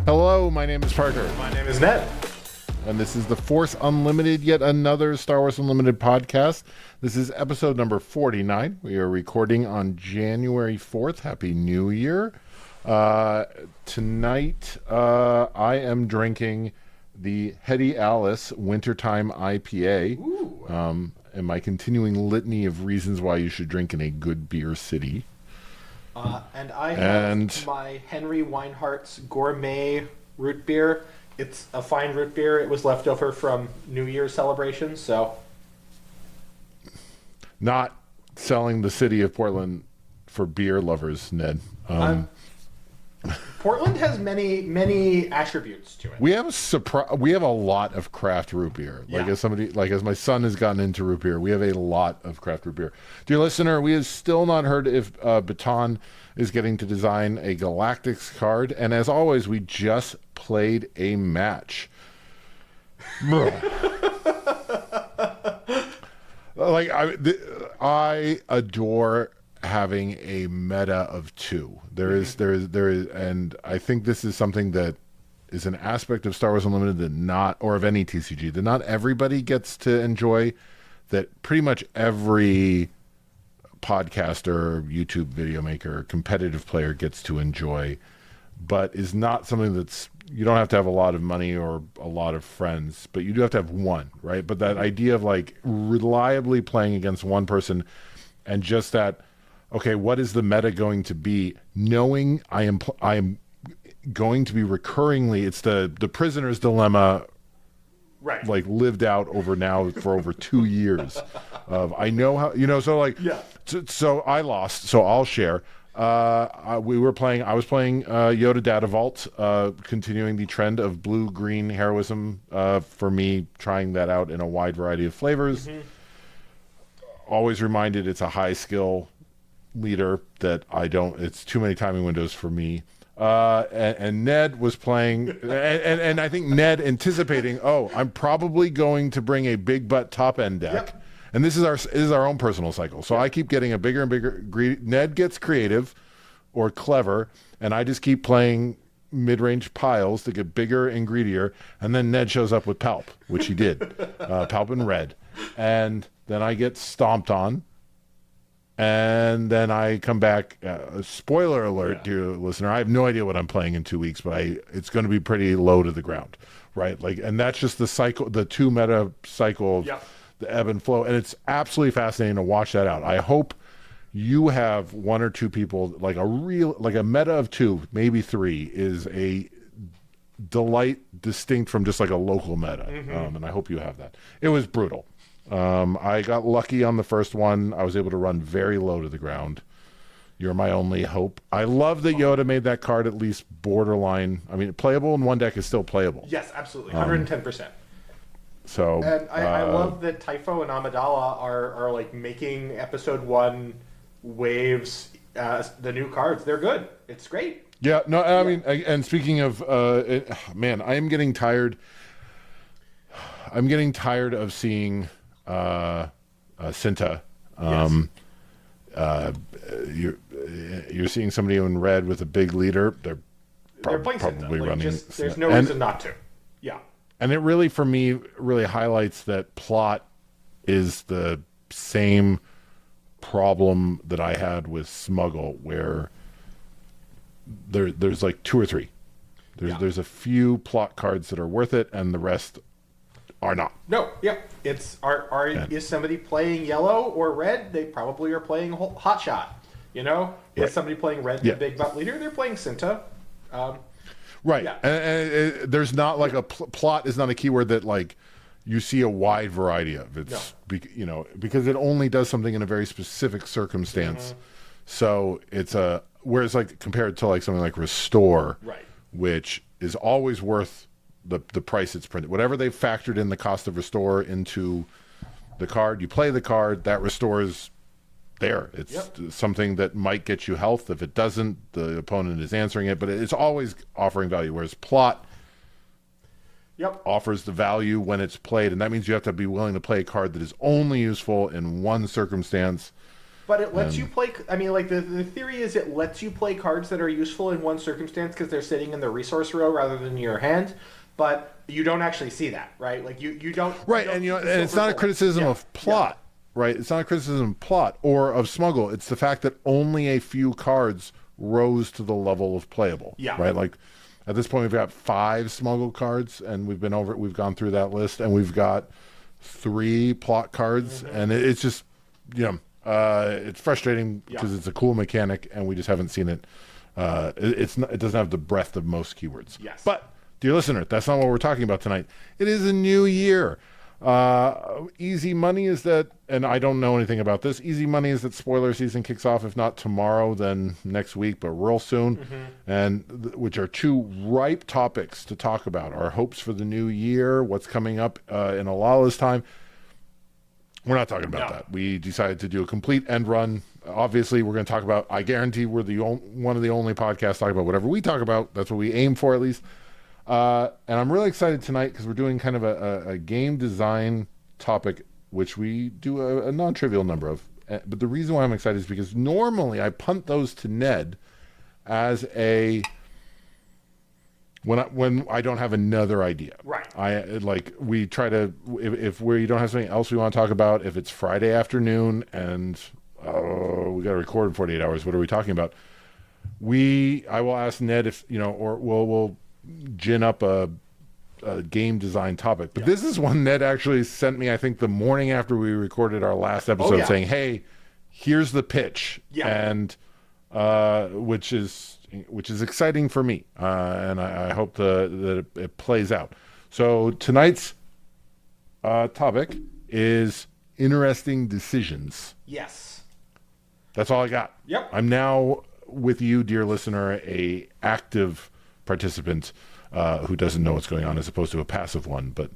Hello, my name is Parker. My name is Ned. And this is the Force Unlimited, yet another Star Wars Unlimited podcast. This is episode number 49. We are recording on January 4th. Happy New Year. Tonight, I am drinking the Hetty Alice Wintertime IPA. And my continuing litany of reasons why you should drink in a good beer city. And I have my Henry Weinhardt's Gourmet Root Beer. It's a fine root beer. It was left over from New Year's celebrations, so... Not selling the city of Portland for beer lovers, Ned. Portland has many attributes to it. We have a lot of craft root beer. Like as my son has gotten into root beer, we have a lot of craft root beer. Dear listener, we have still not heard if Baton is getting to design a Galactics card, and as always, we just played a match. Like I adore having a meta of two. There is, and I think this is something that is an aspect of Star Wars Unlimited or of any TCG, that not everybody gets to enjoy, that pretty much every podcaster, YouTube video maker, competitive player gets to enjoy, but is not something that's, you don't have to have a lot of money or a lot of friends, but you do have to have one, right? But that idea of like reliably playing against one person and just that, okay, what is the meta going to be? Knowing I am going to be recurringly, it's the prisoner's dilemma, right? Like lived out for over 2 years. Of I know how, so like yeah. So I lost, so I'll share. I was playing Yoda Data Vault, continuing the trend of blue-green heroism for me, trying that out in a wide variety of flavors. Mm-hmm. Always reminded it's a high skill leader that it's too many timing windows for me. And Ned was playing, and I think Ned anticipating, I'm probably going to bring a big butt top end deck. Yep. And this is our own personal cycle. So I keep getting a bigger and bigger Ned gets creative or clever, and I just keep playing mid-range piles to get bigger and greedier. And then Ned shows up with Palp, which he did. Palp in red. And then I get stomped on. And then I come back. Spoiler alert, dear listener. I have no idea what I'm playing in 2 weeks, but it's going to be pretty low to the ground, right? Like, and that's just the cycle, the two meta cycle of the ebb and flow. And it's absolutely fascinating to watch that out. I hope you have one or two people, like a meta of two, maybe three, is a delight distinct from just like a local meta. Mm-hmm. And I hope you have that. It was brutal. I got lucky on the first one. I was able to run very low to the ground. You're my only hope. I love that Yoda made that card at least borderline. I mean, playable in one deck is still playable. Yes, absolutely. 110%. So, and I love that Typho and Amidala are like making episode 1 waves, the new cards. They're good. It's great. Yeah, no, I mean, and speaking of, man, I am getting tired. I'm getting tired of seeing Cinta. You're seeing somebody in red with a big leader. They're playing probably Cinta. running. There's no reason not to. Yeah. And it really, for me, really highlights that plot is the same problem that I had with Smuggle, where there's like 2 or 3. There's a few plot cards that are worth it, and the rest are not. No, yep. It's is somebody playing yellow or red? They probably are playing Hot Shot. Is somebody playing red? The big butt leader? They're playing Cinta. Right. Yeah. And there's not like a plot is not a keyword that like you see a wide variety of. It's because it only does something in a very specific circumstance. Mm-hmm. So it's whereas like compared to like something like Restore, right, which is always worth the price it's printed. Whatever they've factored in the cost of Restore into the card, you play the card, that restores there. It's something that might get you health. If it doesn't, the opponent is answering it, but it's always offering value, whereas plot offers the value when it's played, and that means you have to be willing to play a card that is only useful in one circumstance. But it lets you play. I mean, like the theory is it lets you play cards that are useful in one circumstance because they're sitting in the resource row rather than in your hand. But you don't actually see that, right? Like you don't. Right, and and it's not a criticism of plot, right? It's not a criticism of plot or of smuggle. It's the fact that only a few cards rose to the level of playable. Yeah. Right. Like at this point, we've got 5 smuggle cards, and we've gone through that list, and we've got 3 plot cards, and it's just, it's frustrating because it's a cool mechanic, and we just haven't seen it. It doesn't have the breadth of most keywords. Yes. But dear listener, that's not what we're talking about tonight. It is a new year. Easy money is that, and I don't know anything about this, easy money is that spoiler season kicks off, if not tomorrow, then next week, but real soon, and which are 2 ripe topics to talk about. Our hopes for the new year, what's coming up in Alala's time. We're not talking about that. We decided to do a complete end run. Obviously, we're going to talk about, I guarantee we're one of the only podcasts talking about whatever we talk about. That's what we aim for, at least. And I'm really excited tonight because we're doing kind of a game design topic, which we do a non-trivial number of. But the reason why I'm excited is because normally I punt those to Ned as when I don't have another idea. Right. We try to, if we don't have something else we want to talk about, if it's Friday afternoon and we got to record in 48 hours, what are we talking about? I will ask Ned if, or we'll gin up a game design topic. But this is one Ned actually sent me, I think, the morning after we recorded our last episode, saying, hey, here's the pitch. And which is exciting for me. And I hope that it plays out. So tonight's topic is interesting decisions. Yes. That's all I got. Yep. I'm now with you, dear listener, a active participant who doesn't know what's going on as opposed to a passive one, but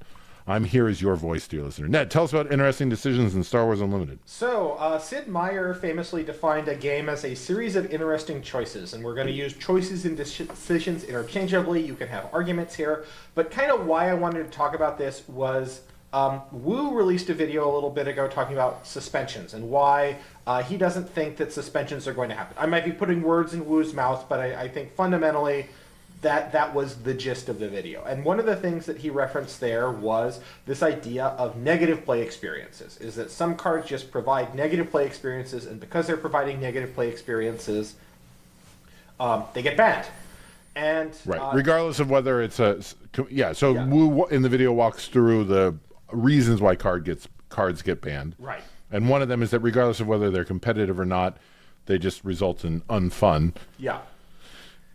I'm here as your voice, dear listener. Ned, tell us about interesting decisions in Star Wars Unlimited. So, Sid Meier famously defined a game as a series of interesting choices, and we're going to use choices and decisions interchangeably. You can have arguments here, but kind of why I wanted to talk about this was Wu released a video a little bit ago talking about suspensions and why he doesn't think that suspensions are going to happen. I might be putting words in Wu's mouth, but I think fundamentally that was the gist of the video. And one of the things that he referenced there was this idea of negative play experiences, is that some cards just provide negative play experiences, and because they're providing negative play experiences, they get banned. And regardless of whether it's Wu in the video walks through the reasons why cards get banned. Right. And one of them is that regardless of whether they're competitive or not, they just result in unfun. Yeah.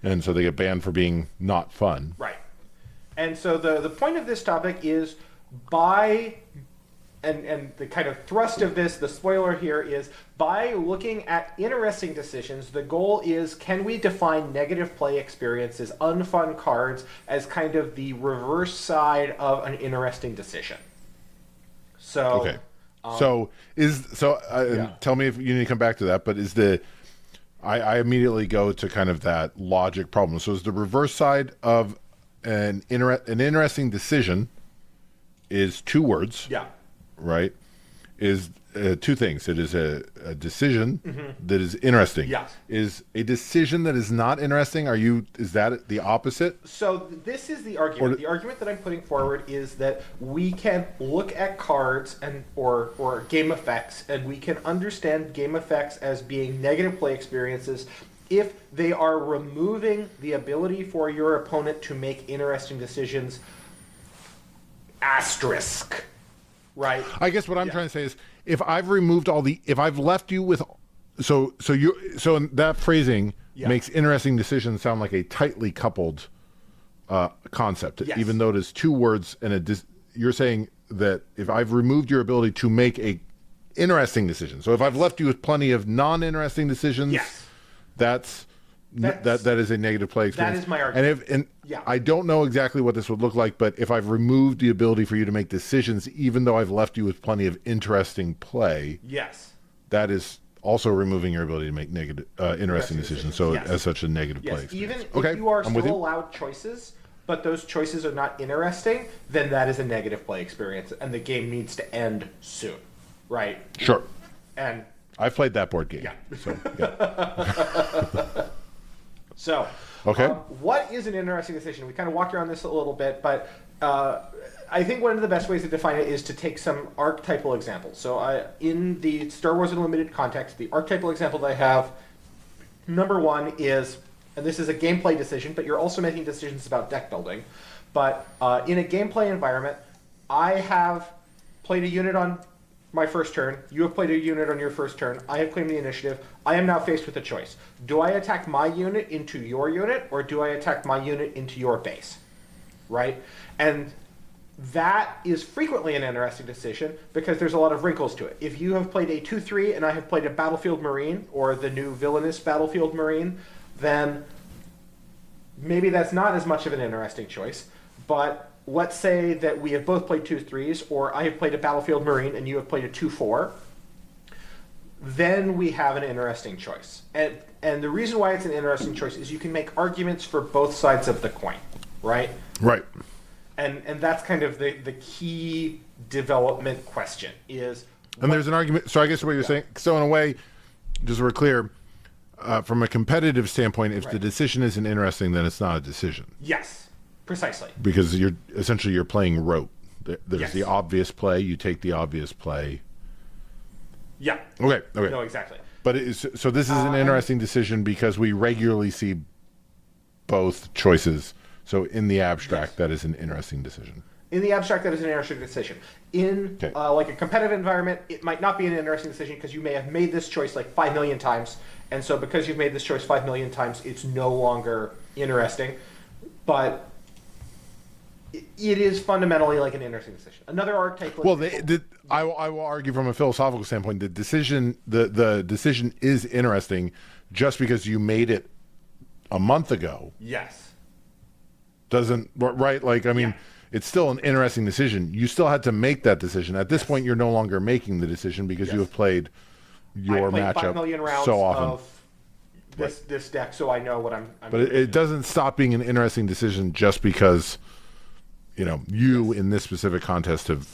And so they get banned for being not fun. Right. And so the point of this topic is and the kind of thrust of this, the spoiler here is, by looking at interesting decisions, the goal is, can we define negative play experiences, unfun cards, as kind of the reverse side of an interesting decision? So, okay. Tell me if you need to come back to that, but I immediately go to kind of that logic problem. So is the reverse side of an interesting decision is 2 words. Yeah. Right? Is 2 things. It is a decision that is interesting. Yes. Is a decision that is not interesting, is that the opposite? So this is the argument. The argument that I'm putting forward is that we can look at cards or game effects, and we can understand game effects as being negative play experiences if they are removing the ability for your opponent to make interesting decisions. Asterisk. Right. I guess what I'm trying to say is, if I've removed if I've left you with, so that phrasing makes interesting decisions sound like a tightly coupled concept, even though it is 2 words and you're saying that if I've removed your ability to make a interesting decision, so if I've left you with plenty of non-interesting decisions, that is a negative play experience. That is my argument. I don't know exactly what this would look like, but if I've removed the ability for you to make decisions, even though I've left you with plenty of interesting play, that is also removing your ability to make interesting decisions. So as such, a negative play experience. Even if you are still allowed choices, but those choices are not interesting, then that is a negative play experience, and the game needs to end soon. Right? Sure. And I've played that board game. Yeah. So, yeah. So, okay. What is an interesting decision? We kind of walked around this a little bit, but I think one of the best ways to define it is to take some archetypal examples. So in the Star Wars Unlimited context, the archetypal example that I have, number one is, and this is a gameplay decision, but you're also making decisions about deck building. But in a gameplay environment, I have played a unit on my first turn. You have played a unit on your first turn. I have claimed the initiative. I am now faced with a choice. Do I attack my unit into your unit, or do I attack my unit into your base? Right? And that is frequently an interesting decision because there's a lot of wrinkles to it. If you have played a 2/3 and I have played a Battlefield Marine, or the new villainous Battlefield Marine, then maybe that's not as much of an interesting choice. But let's say that we have both played 2/3s, or I have played a Battlefield Marine and you have played a 2/4. Then we have an interesting choice. And the reason why it's an interesting choice is you can make arguments for both sides of the coin, right? Right. And that's kind of the key development question is... And there's an argument. So I guess what you're saying, so in a way, just so we're clear, from a competitive standpoint, if the decision isn't interesting, then it's not a decision. Yes, precisely. Because you're playing rote. There's Yes. the obvious play. You take the obvious play. Yeah. Okay. No, exactly. But so this is an interesting decision because we regularly see both choices. So in the abstract, that is an interesting decision. In the abstract, that is an interesting decision. In like a competitive environment, it might not be an interesting decision because you may have made this choice like 5 million times. And so because you've made this choice 5 million times, it's no longer interesting. But it is fundamentally like an interesting decision. Another archetype... Well, I will argue from a philosophical standpoint, the decision is interesting just because you made it a month ago. Yes. Doesn't, right? Like, I mean, it's still an interesting decision. You still had to make that decision. At this point, you're no longer making the decision because you have played your matchup 5 million rounds so often. Of this deck, so I know what I'm but it doesn't stop being an interesting decision just because, you in this specific contest have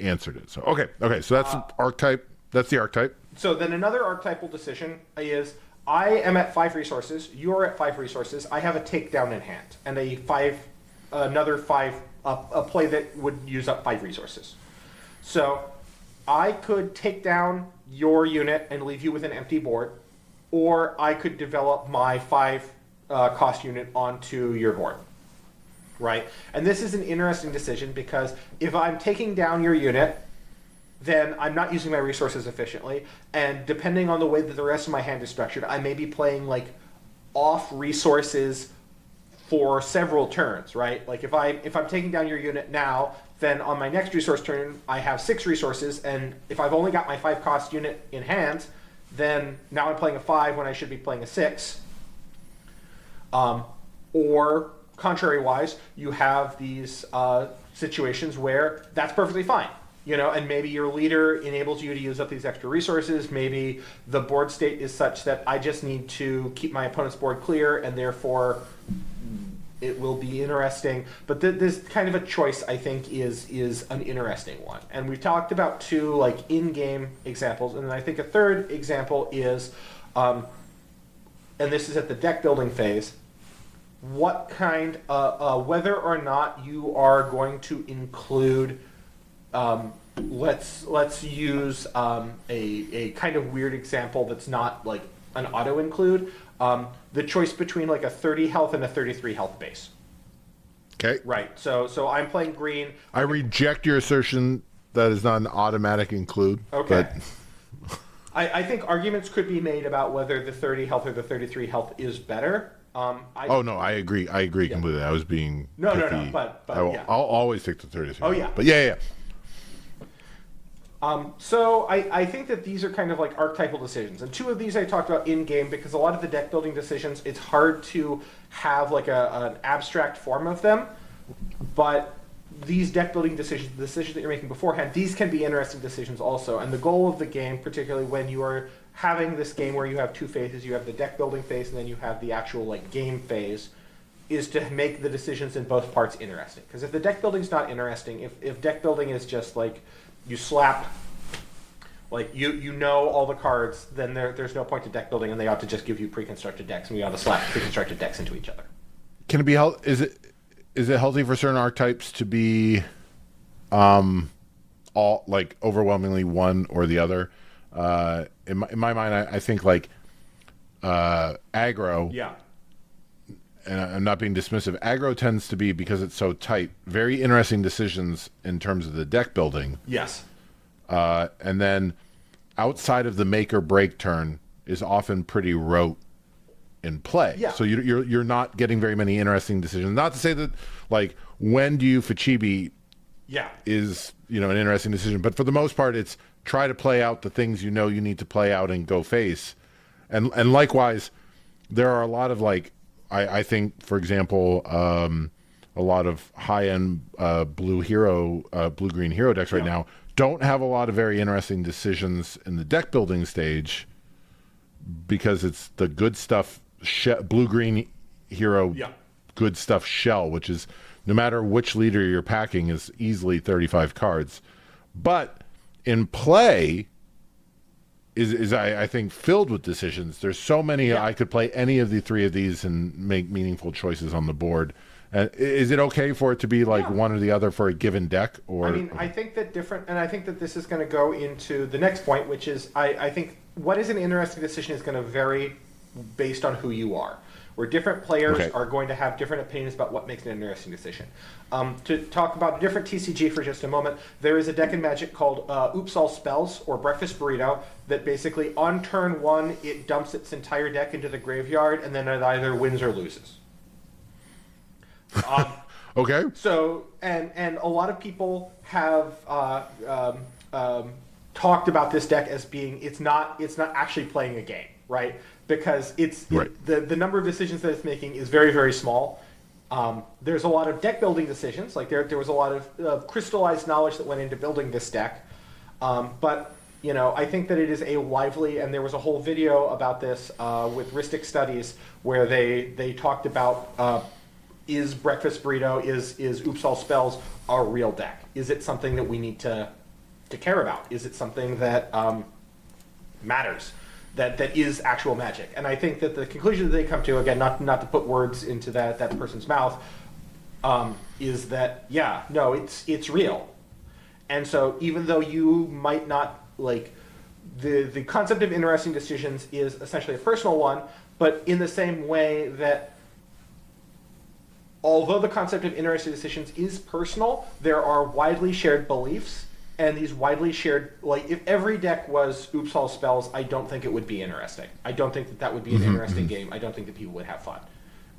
answered it. So okay, so that's archetype. That's the archetype. So then another archetypal decision is I am at 5 resources. You're at 5 resources. I have a takedown in hand and a play that would use up 5 resources. So I could take down your unit and leave you with an empty board, or I could develop my 5 cost unit onto your board. Right? And this is an interesting decision because if I'm taking down your unit, then I'm not using my resources efficiently, and depending on the way that the rest of my hand is structured, I may be playing like off resources for several turns, right? Like if I'm taking down your unit now, then on my next resource turn, I have 6 resources, and if I've only got my 5 cost unit in hand, then now I'm playing a 5 when I should be playing a 6. Or contrary-wise, you have these situations where that's perfectly fine. And maybe your leader enables you to use up these extra resources. Maybe the board state is such that I just need to keep my opponent's board clear, and therefore it will be interesting. But this kind of a choice, I think, is an interesting one. And we've talked about 2 like in-game examples, and then I think a third example is, and this is at the deck building phase, what kind, whether or not you are going to include. Let's use a kind of weird example that's not like an auto include. The choice between like a 30 health and a 33 health base. Okay. Right. So I'm playing green. I reject your assertion that is not an automatic include. Okay. But I think arguments could be made about whether the 30 health or the 33 health is better. No, I agree. I agree completely. I was being no, but I'll always take the 33. Oh yeah. But yeah. So I think that these are kind of like archetypal decisions. And 2 of these I talked about in-game because a lot of the deck building decisions, it's hard to have like an abstract form of them. But these deck building decisions, the decisions that you're making beforehand, these can be interesting decisions also. And the goal of the game, particularly when you are having this game where you have 2 phases, you have the deck building phase and then you have the actual like game phase, is to make the decisions in both parts interesting. Because if the deck building's not interesting, if deck building is just like you slap Like you know all the cards, then there's no point to deck building, and they ought to just give you pre-constructed decks, and we ought to slap pre-constructed decks into each other. Can it be is it healthy for certain archetypes to be all like overwhelmingly one or the other? In my mind, I think like aggro. Yeah. And I'm not being dismissive. Aggro tends to be, because it's so tight, very interesting decisions in terms of the deck building. Yes. And then outside of the make or break turn is often pretty rote in play. Yeah. So you're not getting very many interesting decisions. Not to say that like when do you Fachibi is an interesting decision, but for the most part it's try to play out the things you know you need to play out and go face. And likewise, there are a lot of like I think, for example, a lot of high-end blue-green hero decks right now don't have a lot of very interesting decisions in the deck building stage because it's the good stuff blue-green hero good stuff shell, which is no matter which leader you're packing is easily 35 cards. But in play is I think filled with decisions. There's so many. I could play any of the three of these and make meaningful choices on the board. Is it okay for it to be like one or the other for a given deck? Or I mean, I think that I think that this is going to go into the next point, which is I think what is an interesting decision is going to vary based on who you are. Where different players are going to have different opinions about what makes an interesting decision. To talk about a different TCG for just a moment, there is a deck in Magic called Oops All Spells, or Breakfast Burrito, that basically on turn one, it dumps its entire deck into the graveyard, and then it either wins or loses. Okay. So, and a lot of people have talked about this deck as being, it's not actually playing a game, right? Because the number of decisions that it's making is very, very small. There's a lot of deck building decisions. Like there was a lot of crystallized knowledge that went into building this deck. But I think that it is a lively, and there was a whole video about this with Ristic Studies where they talked about is Breakfast Burrito, is Oops All Spells a real deck? Is it something that we need to care about? Is it something that matters? That is actual Magic? And I think that the conclusion that they come to, again, not to put words into that person's mouth, is that it's real. And so even though you might not like the concept of interesting decisions is essentially a personal one, but in the same way that although the concept of interesting decisions is personal, there are widely shared beliefs. And these widely shared, like if every deck was Oops All Spells, I don't think it would be interesting. I don't think that would be an interesting game. I don't think that people would have fun.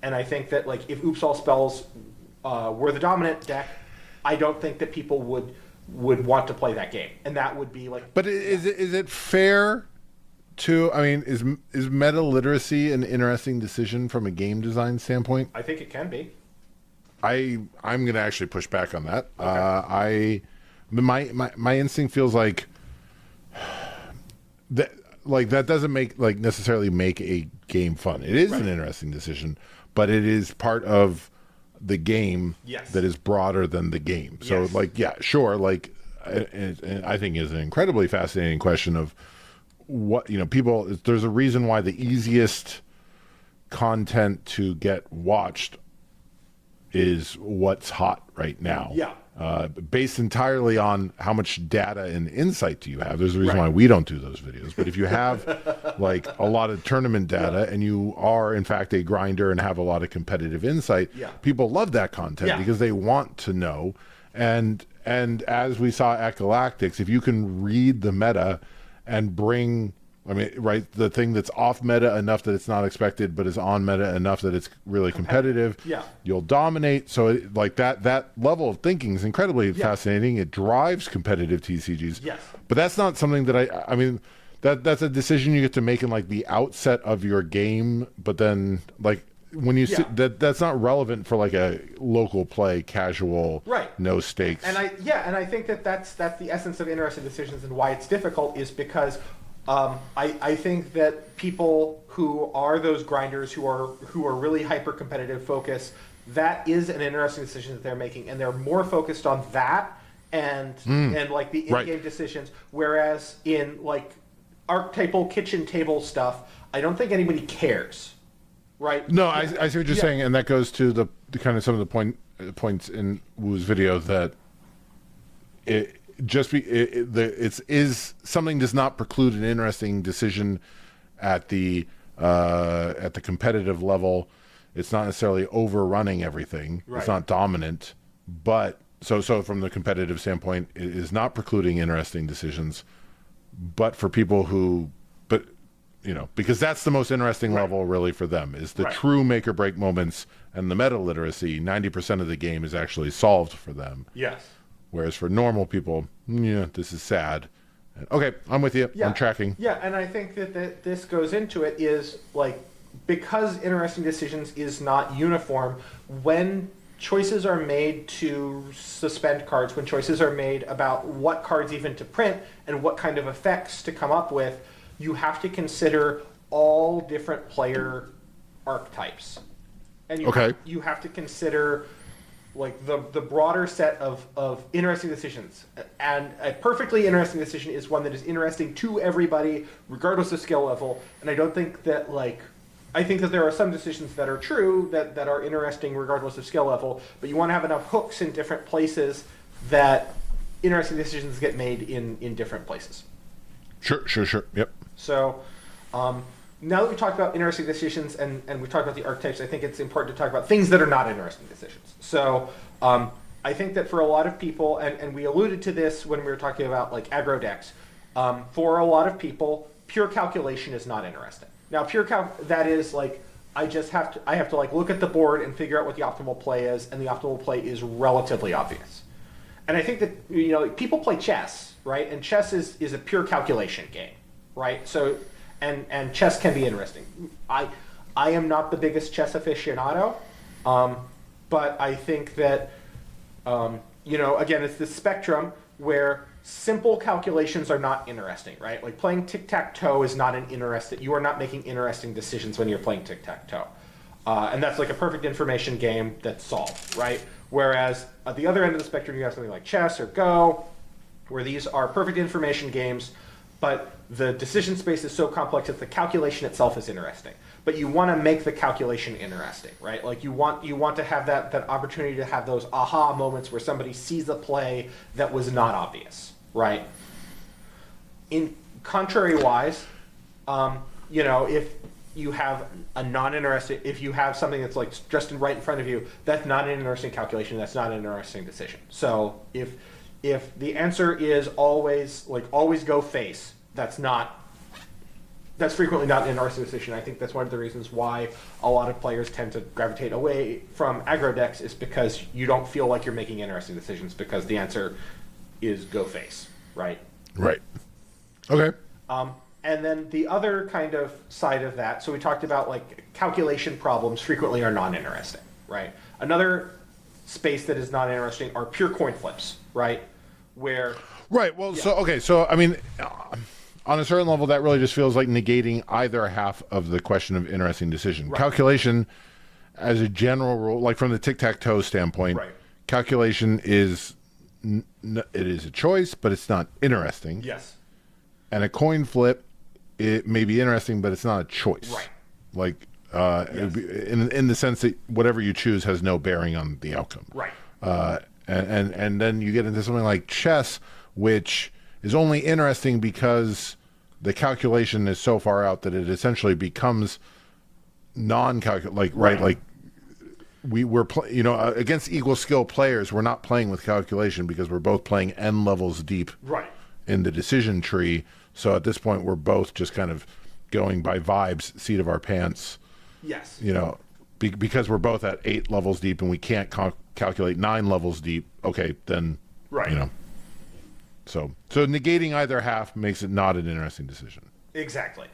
And I think that like if Oops All Spells were the dominant deck, I don't think that people would want to play that game. And that would be like. But is it fair to? I mean, is meta literacy an interesting decision from a game design standpoint? I think it can be. I'm going to actually push back on that. Okay. My instinct feels like that doesn't necessarily make a game fun. It is an interesting decision, but it is part of the game that is broader than the game. So sure. And I think is an incredibly fascinating question of what people. There's a reason why the easiest content to get watched is what's hot right now. Yeah. Based entirely on how much data and insight do you have. There's a reason why we don't do those videos. But if you have like a lot of tournament data and you are in fact a grinder and have a lot of competitive insight, people love that content because they want to know. And as we saw at Galactics, if you can read the meta and bring the thing that's off meta enough that it's not expected, but is on meta enough that it's really competitive. You'll dominate. So that level of thinking is incredibly fascinating. It drives competitive TCGs. Yes. But that's not something that that's a decision you get to make in like the outset of your game. But then like when you sit, that's not relevant for like a local play, casual, no stakes. And I think that's the essence of interesting decisions, and why it's difficult is because I think that people who are those grinders who are really hyper competitive focus, that is an interesting decision that they're making, and they're more focused on that and like the in-game decisions. Whereas in like archetypal kitchen table stuff, I don't think anybody cares, right? No, I see what you're saying, and that goes to the kind of some of the points in Wu's video that something does not preclude an interesting decision at the competitive level. It's not necessarily overrunning everything. Right. It's not dominant, but so from the competitive standpoint, it is not precluding interesting decisions. But for people because that's the most interesting level really for them is the true make or break moments, and the meta literacy. 90% of the game is actually solved for them. Yes. Whereas for normal people, this is sad. Okay, I'm with you. I'm tracking. Yeah, and I think that this goes into it is like, because interesting decisions is not uniform, when choices are made to suspend cards, when choices are made about what cards even to print and what kind of effects to come up with, you have to consider all different player archetypes. And you have to consider like the broader set of interesting decisions. And a perfectly interesting decision is one that is interesting to everybody, regardless of skill level. And I don't think that I think that there are some decisions that are true, that are interesting regardless of skill level, but you want to have enough hooks in different places that interesting decisions get made in different places. Sure. Yep. So now that we've talked about interesting decisions and we've talked about the archetypes, I think it's important to talk about things that are not interesting decisions. So I think that for a lot of people, and we alluded to this when we were talking about like aggro decks, for a lot of people, pure calculation is not interesting. Now, that is like, I have to like look at the board and figure out what the optimal play is, and the optimal play is relatively obvious. And I think that, people play chess, right? And chess is a pure calculation game, right? So, and chess can be interesting. I am not the biggest chess aficionado, but I think that, again, it's this spectrum where simple calculations are not interesting, right? Like playing tic-tac-toe is not you are not making interesting decisions when you're playing tic-tac-toe. And that's like a perfect information game that's solved, right? Whereas at the other end of the spectrum, you have something like chess or Go, where these are perfect information games, but the decision space is so complex that the calculation itself is interesting. But you want to make the calculation interesting, right? Like you want to have that opportunity to have those aha moments where somebody sees a play that was not obvious, right? In contrary-wise, if you have if you have something that's like just right in front of you, that's not an interesting calculation. That's not an interesting decision. So if the answer is always go face, that's frequently not an interesting decision. I think that's one of the reasons why a lot of players tend to gravitate away from aggro decks, is because you don't feel like you're making interesting decisions because the answer is go face, right? Right. Okay. And then the other kind of side of that, so we talked about like calculation problems frequently are non-interesting, right? Another space that is not interesting are pure coin flips, right? Where right. Well, so I mean, on a certain level, that really just feels like negating either half of the question of interesting decision. Right. Calculation, as a general rule, like from the tic-tac-toe standpoint, right. Calculation is it is a choice, but it's not interesting. Yes. And a coin flip, it may be interesting, but it's not a choice. Right. Like yes. in the sense that whatever you choose has no bearing on the outcome. Right. And then you get into something like chess, which is only interesting because the calculation is so far out that it essentially becomes non-calculation. Like we're against equal skill players, we're not playing with calculation because we're both playing n levels deep. Right. In the decision tree. So at this point, we're both just kind of going by vibes, seat of our pants. Yes. Because we're both at 8 levels deep and we can't calculate 9 levels deep. Okay, then, right. So negating either half makes it not an interesting decision. Exactly.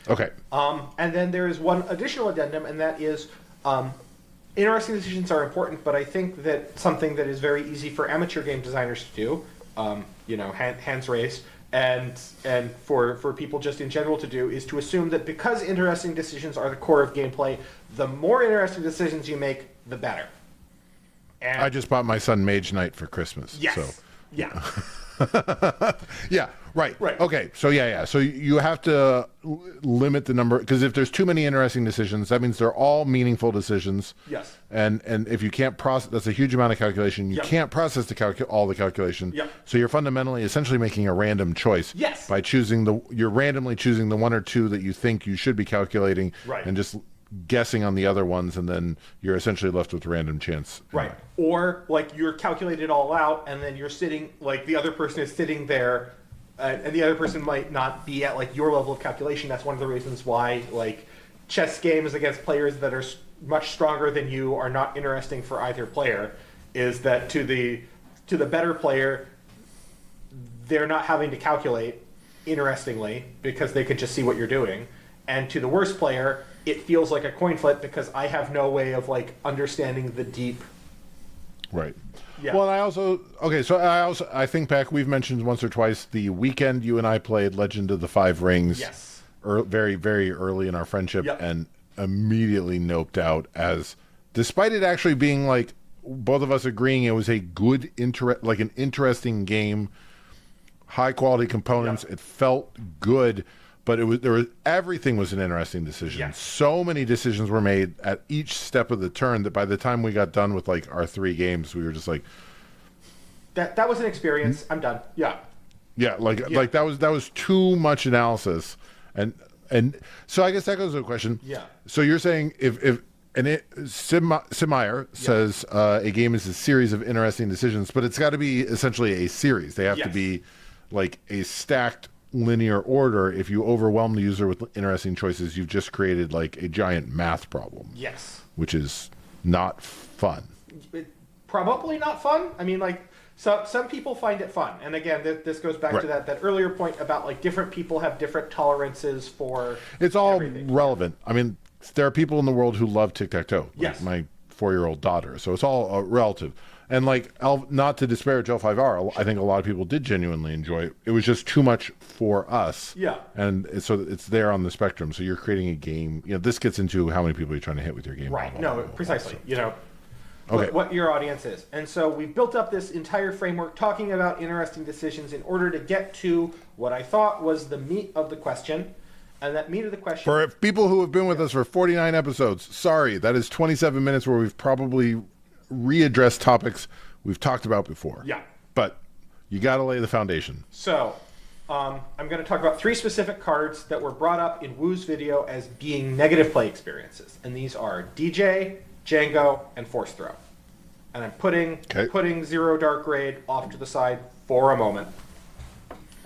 Okay. And then there is one additional addendum, and that is interesting decisions are important, but I think that something that is very easy for amateur game designers to do, hands raised, and for people just in general to do, is to assume that because interesting decisions are the core of gameplay, the more interesting decisions you make, the better. And I just bought my son Mage Knight for Christmas. yes, So. yeah. Yeah, right. Right. Okay, so yeah. So you have to limit the number, because if there's too many interesting decisions, that means they're all meaningful decisions. Yes. And if you can't process, that's a huge amount of calculation. You Yep. can't process all the calculation. Yep. So you're fundamentally essentially making a random choice. Yes. By you're randomly choosing the one or two that you think you should be calculating. Right. And just guessing on the other ones, and then you're essentially left with random chance. Right. Or like you're calculated it all out, and then you're sitting, like the other person is sitting there, and the other person might not be at like your level of calculation. That's one of the reasons why like chess games against players that are much stronger than you are not interesting for either player. Is that to the better player, they're not having to calculate, interestingly, because they could just see what you're doing, and to the worst player, it feels like a coin flip because I have no way of like understanding the deep. Right. Yeah. Well, I think back, we've mentioned once or twice the weekend you and I played Legend of the Five Rings. Yes. Very, very early in our friendship, Yep. and immediately noped out, as despite it actually being like both of us agreeing it was a good an interesting game, high quality components. Yep. It felt good. But everything was an interesting decision. Yeah. So many decisions were made at each step of the turn that by the time we got done with like our 3 games, we were just like, that was an experience. I'm done. Yeah. yeah, like that was too much analysis, and so I guess that goes to the question. Yeah. So you're saying Sim Meyer says a game is a series of interesting decisions, but it's got to be essentially a series. They have to Yes. be like a stacked linear order. If you overwhelm the user with interesting choices, you've just created like a giant math problem. Yes. Which is not fun. Probably not fun. I mean, like, so some people find it fun. And again, this goes back to that earlier point about like different people have different tolerances for It's all everything. relevant. I mean, there are people in the world who love tic-tac-toe. Yes. Like my 4-year-old daughter. So it's all relative. And like, not to disparage L5R, I think a lot of people did genuinely enjoy it. It was just too much for us. Yeah. And so it's there on the spectrum. So you're creating a game. This gets into how many people you're trying to hit with your game. Right. No, precisely. So. Okay. What your audience is. And so we've built up this entire framework talking about interesting decisions in order to get to what I thought was the meat of the question. And that meat of the question... For people who have been with us for 49 episodes, sorry, that is 27 minutes where we've probably readdressed topics we've talked about before. Yeah. But you got to lay the foundation. So, I'm going to talk about 3 specific cards that were brought up in Woo's video as being negative play experiences. And these are DJ, Django, and Force Throw. And I'm putting Zero Dark Raid off to the side for a moment.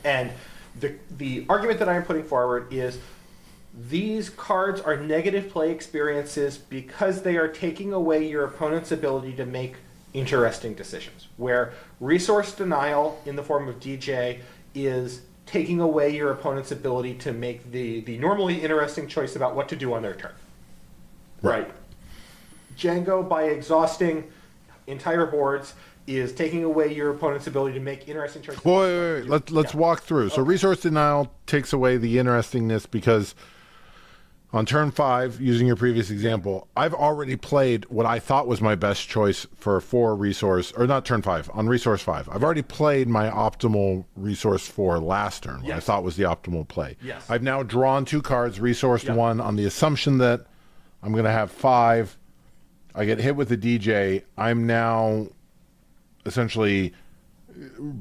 And the argument that I'm putting forward is these cards are negative play experiences because they are taking away your opponent's ability to make interesting decisions. Where resource denial in the form of DJ is taking away your opponent's ability to make the normally interesting choice about what to do on their turn. Right. Django, by exhausting entire boards, is taking away your opponent's ability to make interesting choices. Wait. Let's walk through. So resource denial takes away the interestingness because on turn 5, using your previous example, I've already played what I thought was my best choice for 4 resource, or not turn 5, on resource 5. I've already played my optimal resource for last turn, what I thought was the optimal play. Yes. I've now drawn 2 cards, resourced 1, on the assumption that I'm going to have 5. I get hit with the DJ. I'm now essentially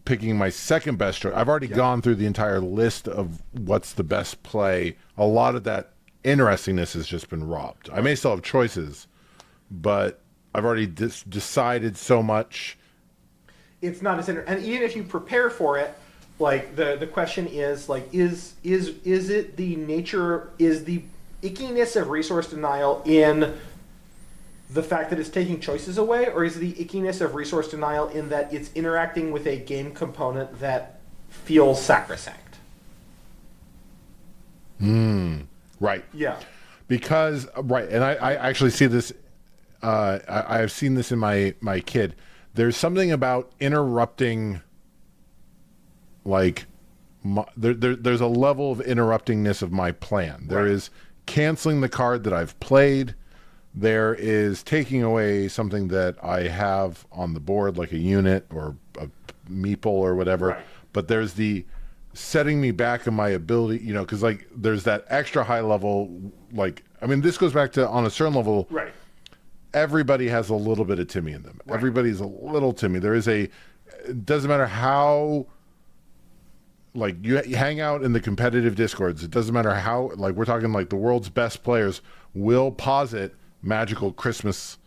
picking my second best choice. I've already gone through the entire list of what's the best play. A lot of that interestingness has just been robbed. I may still have choices, but I've already decided so much. It's not as and even if you prepare for it, like the question is like is it the nature, is the ickiness of resource denial in the fact that it's taking choices away, or is the ickiness of resource denial in that it's interacting with a game component that feels sacrosanct? Right. Yeah. Because, and I actually see this, I have seen this in my kid. There's something about interrupting, like, there's a level of interruptingness of my plan. There is canceling the card that I've played, there is taking away something that I have on the board, like a unit or a meeple or whatever. Right. But there's the setting me back in my ability, you know, because like there's that extra high level, like, I mean, this goes back to on a certain level. Right. Everybody has a little bit of Timmy in them. Right. Everybody's a little Timmy. There is it doesn't matter how, like, you hang out in the competitive discords. It doesn't matter how, like, we're talking like the world's best players will posit magical Christmas,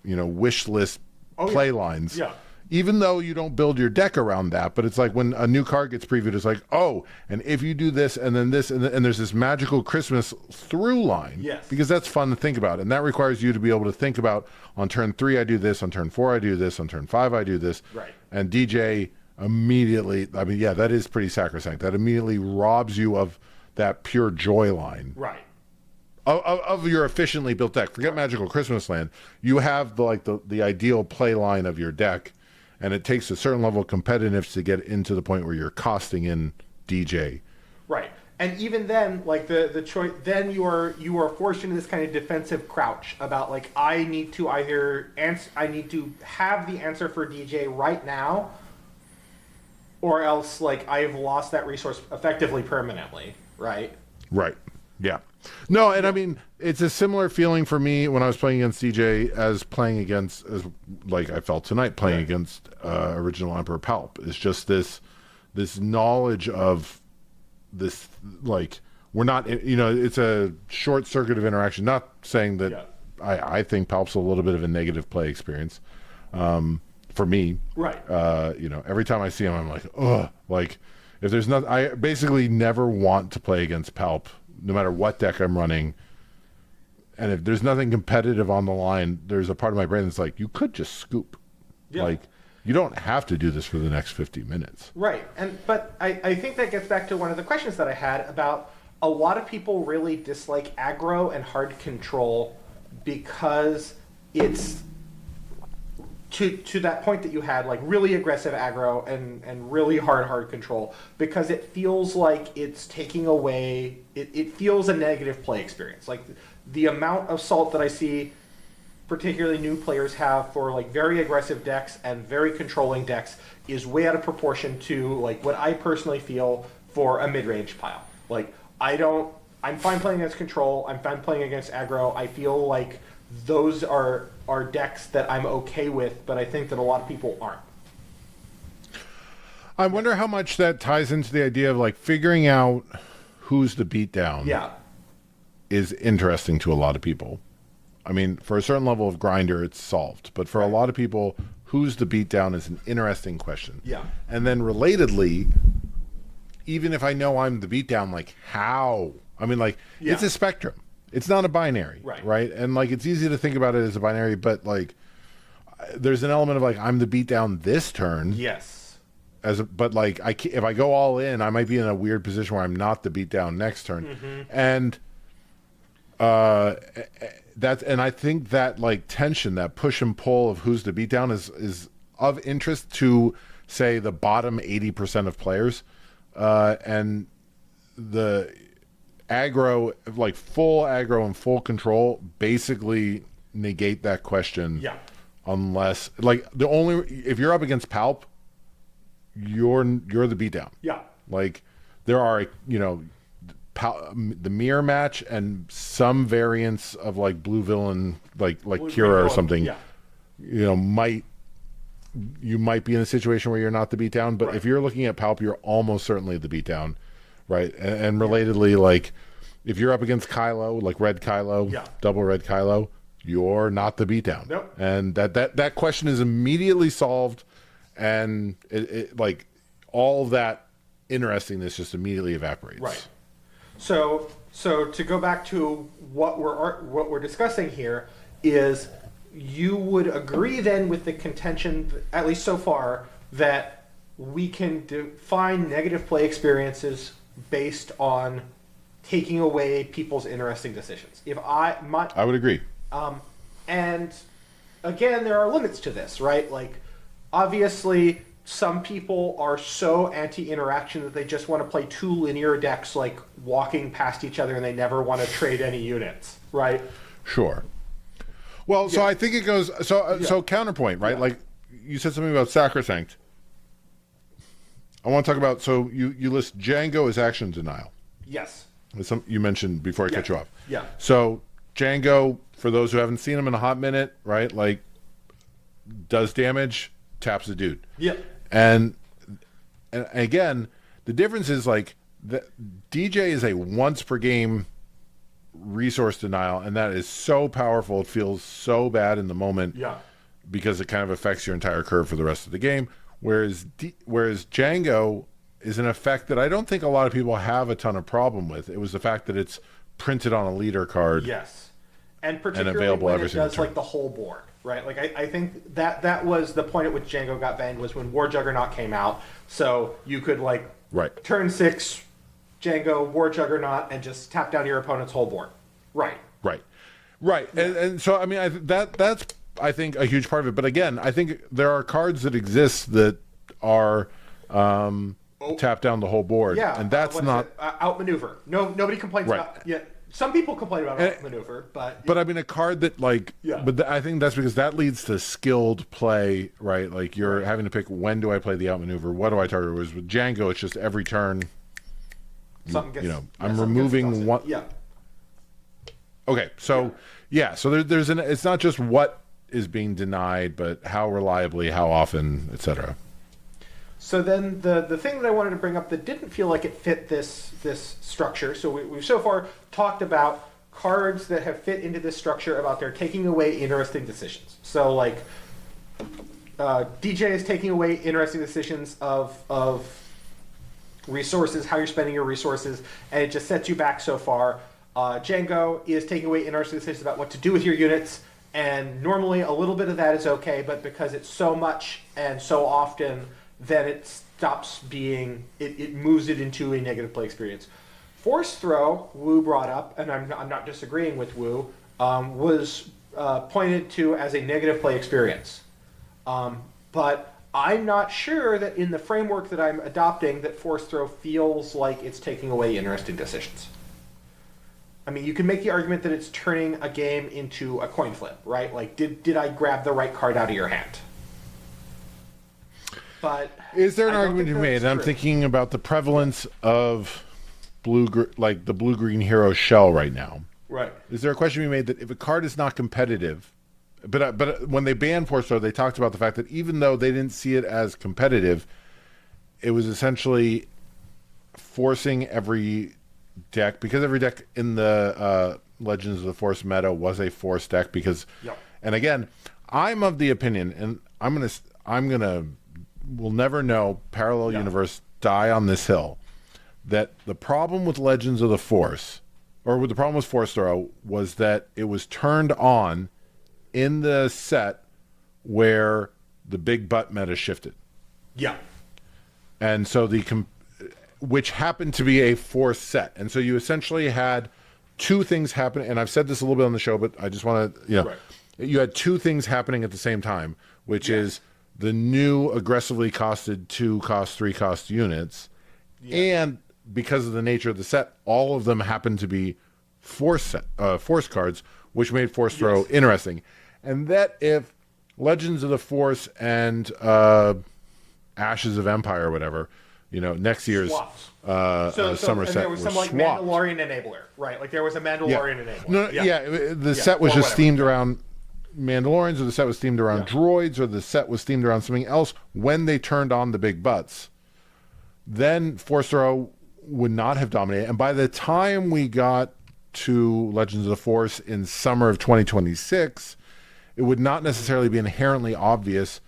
you know, wish list play lines. Yeah. Even though you don't build your deck around that, but it's like when a new card gets previewed, it's like, oh, and if you do this and then this, and there's this magical Christmas through line. Yes. Because that's fun to think about. And that requires you to be able to think about, on turn 3, I do this, on turn 4, I do this, on turn 5, I do this. Right. And DJ immediately, I mean, yeah, that is pretty sacrosanct. That immediately robs you of that pure joy line. Right. Of your efficiently built deck. Forget Magical Christmas Land. You have the ideal play line of your deck, and it takes a certain level of competitiveness to get into the point where you're costing in DJ. Right. And even then, like the choice, then you are forced into this kind of defensive crouch about like I need to have the answer for DJ right now, or else like I've lost that resource effectively permanently. Right. Right. Yeah. No, and I mean, it's a similar feeling for me when I was playing against DJ as playing against, as like I felt tonight playing against Original Emperor Palp. It's just this knowledge of this, like, we're not, you know, it's a short circuit of interaction. Not saying that I think Palp's a little bit of a negative play experience for me. Right. You know, every time I see him, I'm like, ugh. Like, if there's not, I basically never want to play against Palp, no matter what deck I'm running. And if there's nothing competitive on the line, there's a part of my brain that's like, you could just scoop. Yeah. Like, you don't have to do this for the next 50 minutes. Right. But I think that gets back to one of the questions that I had about a lot of people really dislike aggro and hard control because it's to that point that you had, like really aggressive aggro and really hard control, because it feels like it's taking away, it feels a negative play experience. Like the amount of salt that I see particularly new players have for like very aggressive decks and very controlling decks is way out of proportion to like what I personally feel for a mid-range pile. Like I'm fine playing against control, I'm fine playing against aggro. I feel like those are decks that I'm okay with, but I think that a lot of people aren't. I wonder how much that ties into the idea of like figuring out who's the beatdown. Yeah. Is interesting to a lot of people. I mean, for a certain level of grinder, it's solved. But for a lot of people, who's the beatdown is an interesting question. Yeah. And then relatedly, even if I know I'm the beatdown, like how? I mean, like, it's a spectrum. It's not a binary, right? And like, it's easy to think about it as a binary, but like, there's an element of like, I'm the beatdown this turn. Yes. But like, if I go all in, I might be in a weird position where I'm not the beatdown next turn. Mm-hmm. And and I think that like tension, that push and pull of who's the beatdown is of interest to, say, the bottom 80% of players, and the aggro, like full aggro and full control, basically negate that question. Yeah. Unless, like, if you're up against Palp, you're the beatdown. Yeah. Like, there are, you know, the mirror match and some variants of like blue villain, like Kira or something. Yeah. You know, you might be in a situation where you're not the beatdown, but if you're looking at Palp, you're almost certainly the beatdown. Right. And relatedly, like, if you're up against Kylo, like red Kylo, double red Kylo, you're not the beatdown. Nope. And that question is immediately solved, and it like all of that interestingness just immediately evaporates. Right. So to go back to what we're discussing here is, you would agree then with the contention, at least so far, that we can define negative play experiences based on taking away people's interesting decisions. I would agree. And again, there are limits to this, right? Like, obviously, some people are so anti-interaction that they just want to play two linear decks, like walking past each other, and they never want to trade any units, right? Sure. Well, so I think it goes. So counterpoint, right? Yeah. Like you said something about sacrosanct. I want to talk about. So you list Django as action denial. Yes. You mentioned before I cut you off. Yeah. So Django, for those who haven't seen him in a hot minute, right? Like does damage, taps the dude. Yep. And again, the difference is like the DJ is a once per game resource denial, and that is so powerful. It feels so bad in the moment. Yeah. Because it kind of affects your entire curve for the rest of the game. Whereas Django is an effect that I don't think a lot of people have a ton of problem with. It was the fact that it's printed on a leader card. Yes. And particularly available when every it single does turn. like the whole board, right? Like I think that was the point at which Django got banged was when War Juggernaut came out. So you could like turn 6 Django, War Juggernaut, and just tap down your opponent's whole board. Right. Yeah. And so I mean that's I think a huge part of it. But again, I think there are cards that exist that are tap down the whole board. Yeah. And that's not outmaneuver. Nobody complains about. Yeah. Some people complain about outmaneuver, but I mean a card that like. Yeah. But I think that's because that leads to skilled play, right? Like you're having to pick when do I play the outmaneuver, what do I target? Whereas with Django, it's just every turn. I'm removing one. Yeah. Okay, so so there's it's not just what is being denied, but how reliably, how often, etc. So then the thing that I wanted to bring up that didn't feel like it fit this structure. So we've so far talked about cards that have fit into this structure about their taking away interesting decisions. So like DJ is taking away interesting decisions of resources, how you're spending your resources, and it just sets you back so far. Django is taking away interesting decisions about what to do with your units, and normally a little bit of that is okay, but because it's so much and so often, then it stops being, it moves it into a negative play experience. Force throw, Wu brought up, and I'm not disagreeing with Wu, was pointed to as a negative play experience. But I'm not sure that in the framework that I'm adopting that force throw feels like it's taking away interesting decisions. I mean, you can make the argument that it's turning a game into a coin flip, right? Like, did I grab the right card out of your hand? But is there an argument to be made? I'm thinking about the prevalence of the blue-green hero shell right now. Right. Is there a question to be made that if a card is not competitive, but when they banned force throw, they talked about the fact that even though they didn't see it as competitive, it was essentially forcing every deck, because every deck in the Legends of the Force meta was a force deck, because and again, I'm of the opinion, and we'll never know, parallel universe, die on this hill, that the problem with Legends of the Force, or with the problem with force throw, was that it was turned on in the set where the big butt meta shifted. Yeah. And so which happened to be a force set. And so you essentially had two things happen, and I've said this a little bit on the show, but I just want to, you had two things happening at the same time, which is the new aggressively costed 2 cost 3 cost units, and because of the nature of the set, all of them happened to be force cards, which made force throw interesting. And that if Legends of the Force and Ashes of Empire or whatever, next year's summer set there was some like swapped. Mandalorian enabler, right? Like there was a Mandalorian enabler. The set was just themed around Mandalorians, or the set was themed around droids, or the set was themed around something else. When they turned on the big butts, then force throw would not have dominated. And by the time we got to Legends of the Force in summer of 2026, it would not necessarily be inherently obvious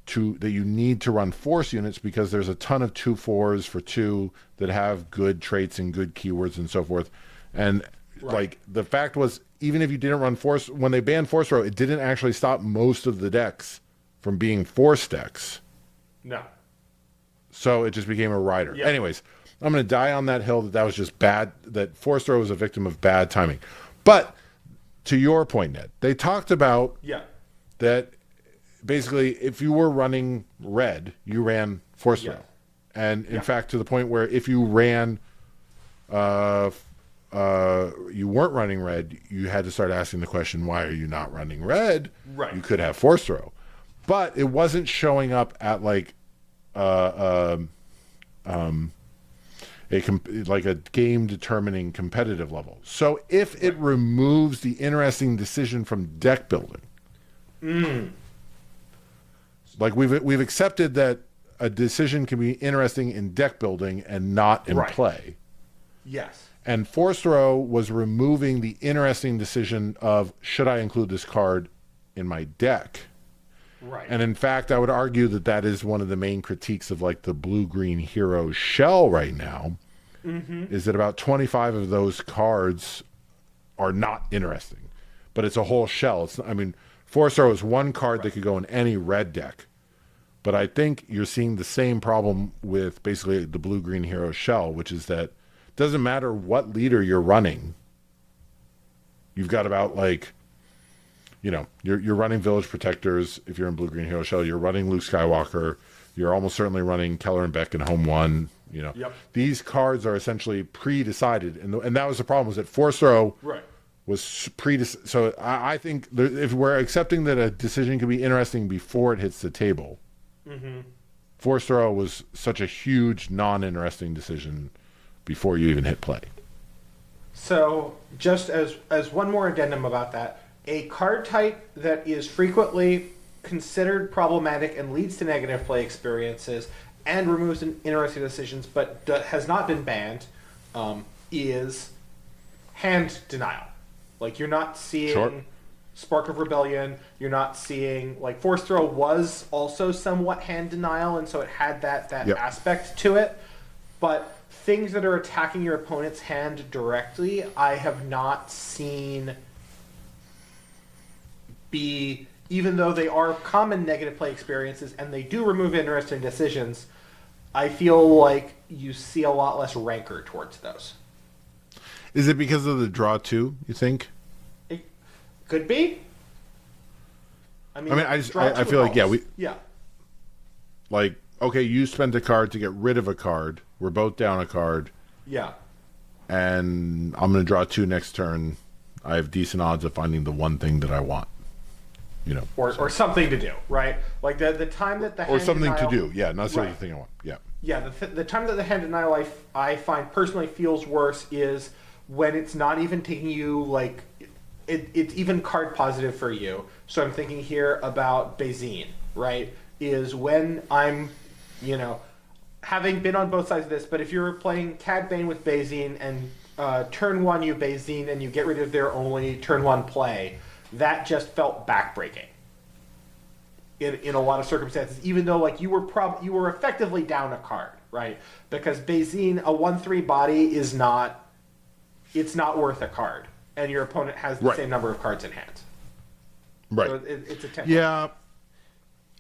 that you need to run force units, because there's a ton of 2/4s for 2 that have good traits and good keywords and so forth. And like the fact was, even if you didn't run force, when they banned force throw, it didn't actually stop most of the decks from being force decks. No. So it just became a rider. Anyways, I'm going to die on that hill that was just bad, that force throw was a victim of bad timing. But to your point, Ned, they talked about that basically if you were running red, you ran force throw. And in fact, to the point where if you ran you weren't running red, you had to start asking the question, why are you not running red? Right. You could have force throw. But it wasn't showing up at like like a game determining competitive level. So if it removes the interesting decision from deck building, like we've accepted that a decision can be interesting in deck building and not in play. Yes. And force throw was removing the interesting decision of, should I include this card in my deck? Right. And in fact, I would argue that that is one of the main critiques of like the blue-green hero shell right now, is that about 25 of those cards are not interesting. But it's a whole shell. Force throw is one card that could go in any red deck. But I think you're seeing the same problem with basically the blue-green hero shell, which is that it doesn't matter what leader you're running. You've got about like, you're running Village Protectors. If you're in blue-green hero shell, you're running Luke Skywalker. You're almost certainly running Keller and Beck in home one. These cards are essentially pre-decided, and that was the problem. Was that force throw was pre-decided? So I think if we're accepting that a decision can be interesting before it hits the table, force throw was such a huge non-interesting decision before you even hit play. So just as one more addendum about that, a card type that is frequently considered problematic and leads to negative play experiences and removes interesting decisions but has not been banned is hand denial. Like, you're not seeing Spark of Rebellion, you're not seeing, like, force throw was also somewhat hand denial, and so it had that aspect to it, but things that are attacking your opponent's hand directly, I have not seen be, even though they are common negative play experiences and they do remove interesting decisions, I feel like you see a lot less rancor towards those. Is it because of the draw two, you think? It could be. I feel like, like, okay, you spent a card to get rid of a card. We're both down a card. Yeah. And I'm going to draw two next turn. I have decent odds of finding the one thing that I want. Or something to do, right? Like the time that the hand something denial, to do, not necessarily the thing I want. Yeah. The time that the hand denial I find personally feels worse is when it's not even taking you, like, it's even card positive for you. So I'm thinking here about Bazine, right? Is when I'm, having been on both sides of this, but if you're playing Cad Bane with Bazine and turn one you Bazine and you get rid of their only turn one play, that just felt backbreaking in a lot of circumstances, even though, like, you were effectively down a card, right? Because Bazine, a 1/3 body is not worth a card, and your opponent has the same number of cards in hand. Right. So it's a 10. Yeah.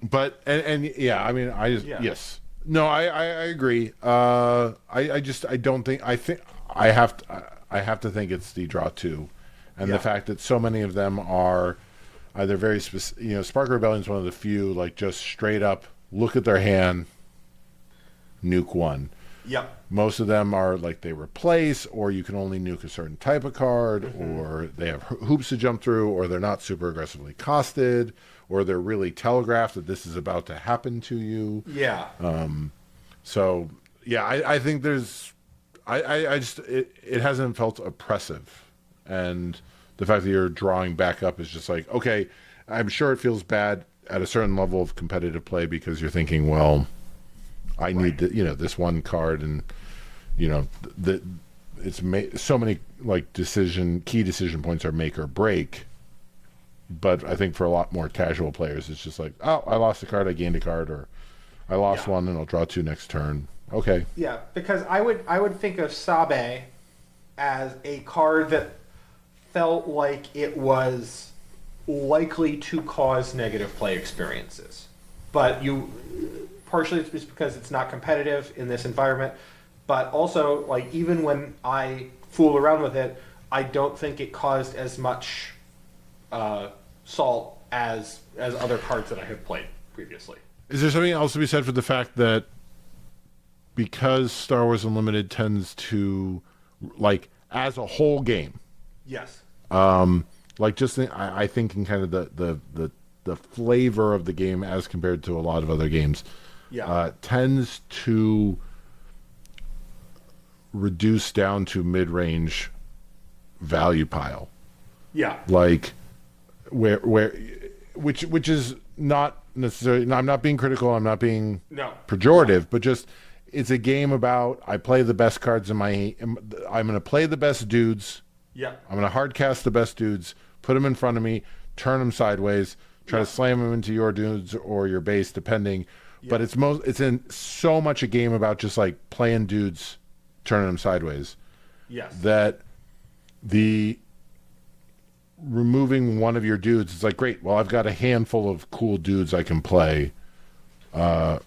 But yes. No, I agree. I have to think it's the draw two. And the fact that so many of them are either very specific, Spark Rebellion is one of the few, like, just straight up look at their hand, nuke one. Yep. Most of them are like they replace, or you can only nuke a certain type of card, or they have hoops to jump through, or they're not super aggressively costed, or they're really telegraphed that this is about to happen to you. Yeah. I think there's, it hasn't felt oppressive. And the fact that you're drawing back up is just like, okay, I'm sure it feels bad at a certain level of competitive play because you're thinking, well, I need this one card, and so many, like, key decision points are make or break. But I think for a lot more casual players, it's just like, oh, I lost a card, I gained a card, or I lost one and I'll draw two next turn. Okay. Yeah, because I would think of Sabe as a card that felt like it was likely to cause negative play experiences. But partially it's because it's not competitive in this environment, but also, like, even when I fool around with it, I don't think it caused as much salt as other cards that I have played previously. Is there something else to be said for the fact that because Star Wars Unlimited tends to, like, as a whole game. Yes. Like just I think in kind of the flavor of the game as compared to a lot of other games, tends to reduce down to mid-range value pile. Yeah. Like which is not necessarily. I'm not being critical. I'm not being pejorative, but just it's a game about I play the best cards in my. I'm going to play the best dudes. Yeah. I'm going to hard cast the best dudes, put them in front of me, turn them sideways, try to slam them into your dudes or your base, depending. Yeah. But it's in so much a game about just like playing dudes, turning them sideways. Yes. That the removing one of your dudes is like, great, well, I've got a handful of cool dudes I can play. That,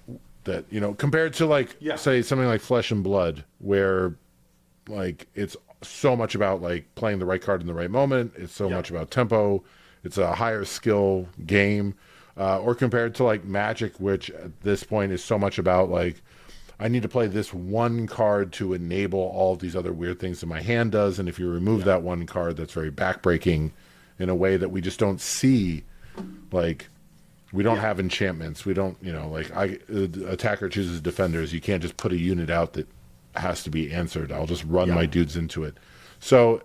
you know, compared to like, say, something like Flesh and Blood, where like it's so much about like playing the right card in the right moment. It's so much about tempo. It's a higher skill game. Or compared to like Magic, which at this point is so much about like, I need to play this one card to enable all of these other weird things that my hand does. And if you remove that one card, that's very backbreaking in a way that we just don't see. Like, we don't have enchantments. We don't, you know, like attacker chooses defenders. You can't just put a unit out that has to be answered. I'll just run my dudes into it. So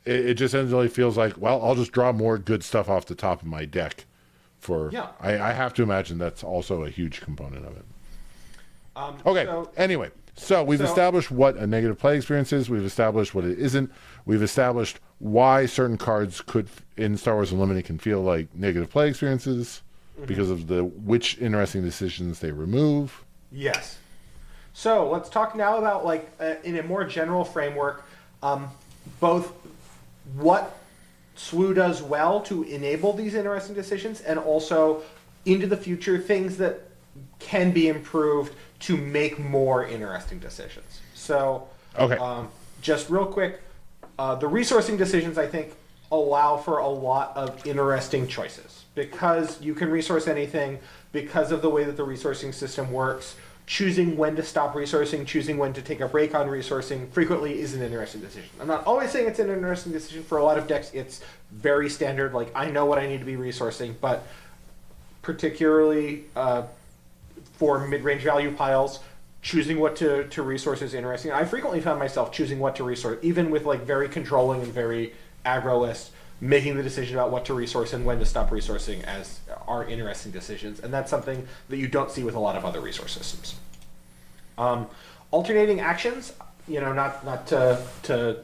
it just endlessly feels like, well, I'll just draw more good stuff off the top of my deck. I have to imagine that's also a huge component of it. Anyway, so we've established what a negative play experience is. We've established what it isn't. We've established why certain cards in Star Wars Unlimited can feel like negative play experiences because of which interesting decisions they remove. Yes. So let's talk now about like in a more general framework, both what SWU does well to enable these interesting decisions, and also into the future things that can be improved to make more interesting decisions. So, just real quick, the resourcing decisions, I think, allow for a lot of interesting choices. Because you can resource anything, because of the way that the resourcing system works, choosing when to stop resourcing, choosing when to take a break on resourcing frequently is an interesting decision. I'm not always saying it's an interesting decision. For a lot of decks, it's very standard. Like, I know what I need to be resourcing, but particularly for mid-range value piles, choosing what to resource is interesting. I frequently found myself choosing what to resource, even with like very controlling and very aggro lists, making the decision about what to resource and when to stop resourcing as are interesting decisions. And that's something that you don't see with a lot of other resource systems. Alternating actions, you know, not to